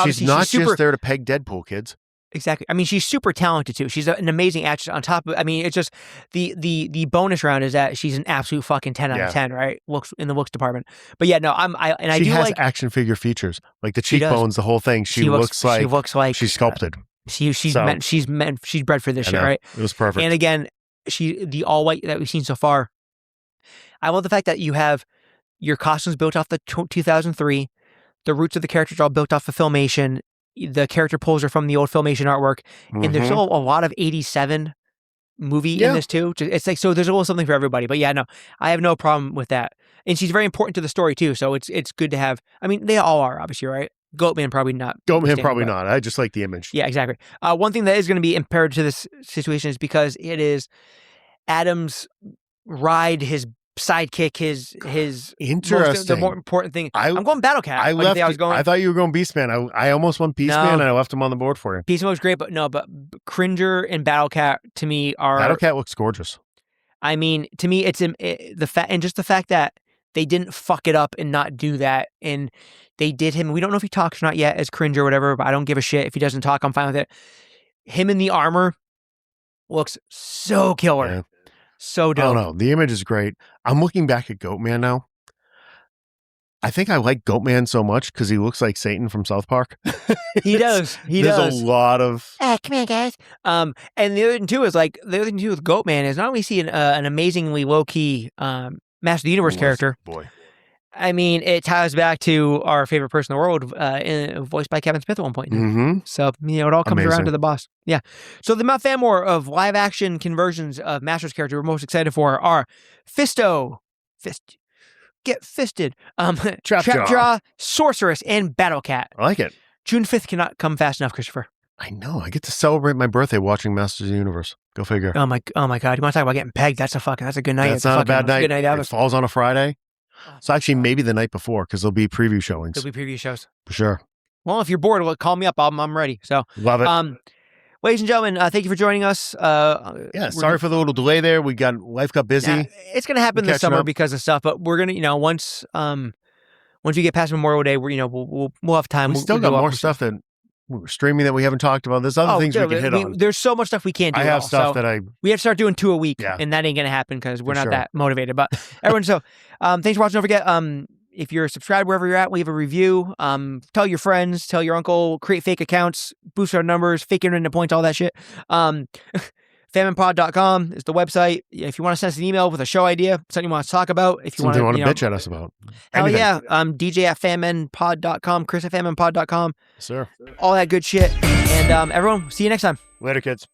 She's not just there to peg Deadpool, kids.
Exactly. I mean, she's super talented too. She's an amazing actress. On top of, I mean, it's just the bonus round is that she's an absolute fucking 10 out of 10, right? Looks in the looks department. But yeah, no, she
has action figure features, like the cheekbones, the whole thing. She looks like she's sculpted. She's bred for this shit, right? It was perfect.
And again, the all white that we've seen so far. I love the fact that you have your costumes built off the 2003. The roots of the characters are all built off of Filmation. The character poses are from the old Filmation artwork, and there's still a lot of 87 movie in this too. It's like, so there's a little something for everybody. But yeah, no, I have no problem with that. And she's very important to the story too. So it's good to have. I mean, they all are obviously, right? Goatman probably not.
Goatman probably not. I just like the image.
Yeah, exactly. One thing that is going to be imperative to this situation is because it is Adam's ride, his sidekick, his
interesting.
The more important thing. I'm going Battle Cat.
I thought you were going Beastman. I almost went Beastman and I left him on the board for you.
Beastman was great, but Cringer and Battle Cat to me are.
Battle Cat looks gorgeous.
I mean, to me, it's the fact that they didn't fuck it up and not do that, and they did him. We don't know if he talks or not yet as Cringer or whatever, but I don't give a shit if he doesn't talk. I'm fine with it. Him in the armor looks so killer. Yeah. So dope.
I don't know. The image is great. I'm looking back at Goatman now. I think I like Goatman so much because he looks like Satan from South Park.
He does.
There's a lot of.
Come on, guys. And the other thing too is the other thing too with Goatman is not only see an amazingly low key Master of the Universe character.
Boy.
I mean, it ties back to our favorite person in the world, voiced by Kevin Smith at one point.
Mm-hmm.
So, it all comes around to the boss. Yeah. So the Mount Fanmore of live action conversions of Master's character we're most excited for are Fisto, Get Fisted, Trapjaw, Sorceress, and Battle Cat.
I like it.
June 5th cannot come fast enough, Christopher.
I know. I get to celebrate my birthday watching Masters of the Universe. Go figure.
Oh my God. You want to talk about getting pegged? That's a good night.
That's not a bad night. It falls on a Friday. So actually, maybe the night before, because there'll be preview showings.
There'll be preview shows.
For sure.
Well, if you're bored, call me up. I'm ready. So
love it.
Ladies and gentlemen, thank you for joining us.
Sorry for the little delay there. Life got busy.
Yeah, it's going to happen this summer because of stuff, but we're going to, once we get past Memorial Day, we'll have time.
We still got more stuff that we're streaming that we haven't talked about. There's other things we can hit on.
There's so much stuff we can't do.
I have stuff that
we have to start doing 2 a week, and that ain't going to happen because we're not that motivated. But everyone, thanks for watching. Don't forget, if you're subscribed wherever you're at, leave a review. Tell your friends, tell your uncle, create fake accounts, boost our numbers, fake internet points, all that shit. FANMENPod.com is the website. If you want to send us an email with a show idea, something you want to talk about, if you want to
bitch at us about.
Hell yeah. DJ at FANMENPod.com, Chris at FANMENPod.com.
Sir.
All that good shit. And everyone, see you next time.
Later, kids.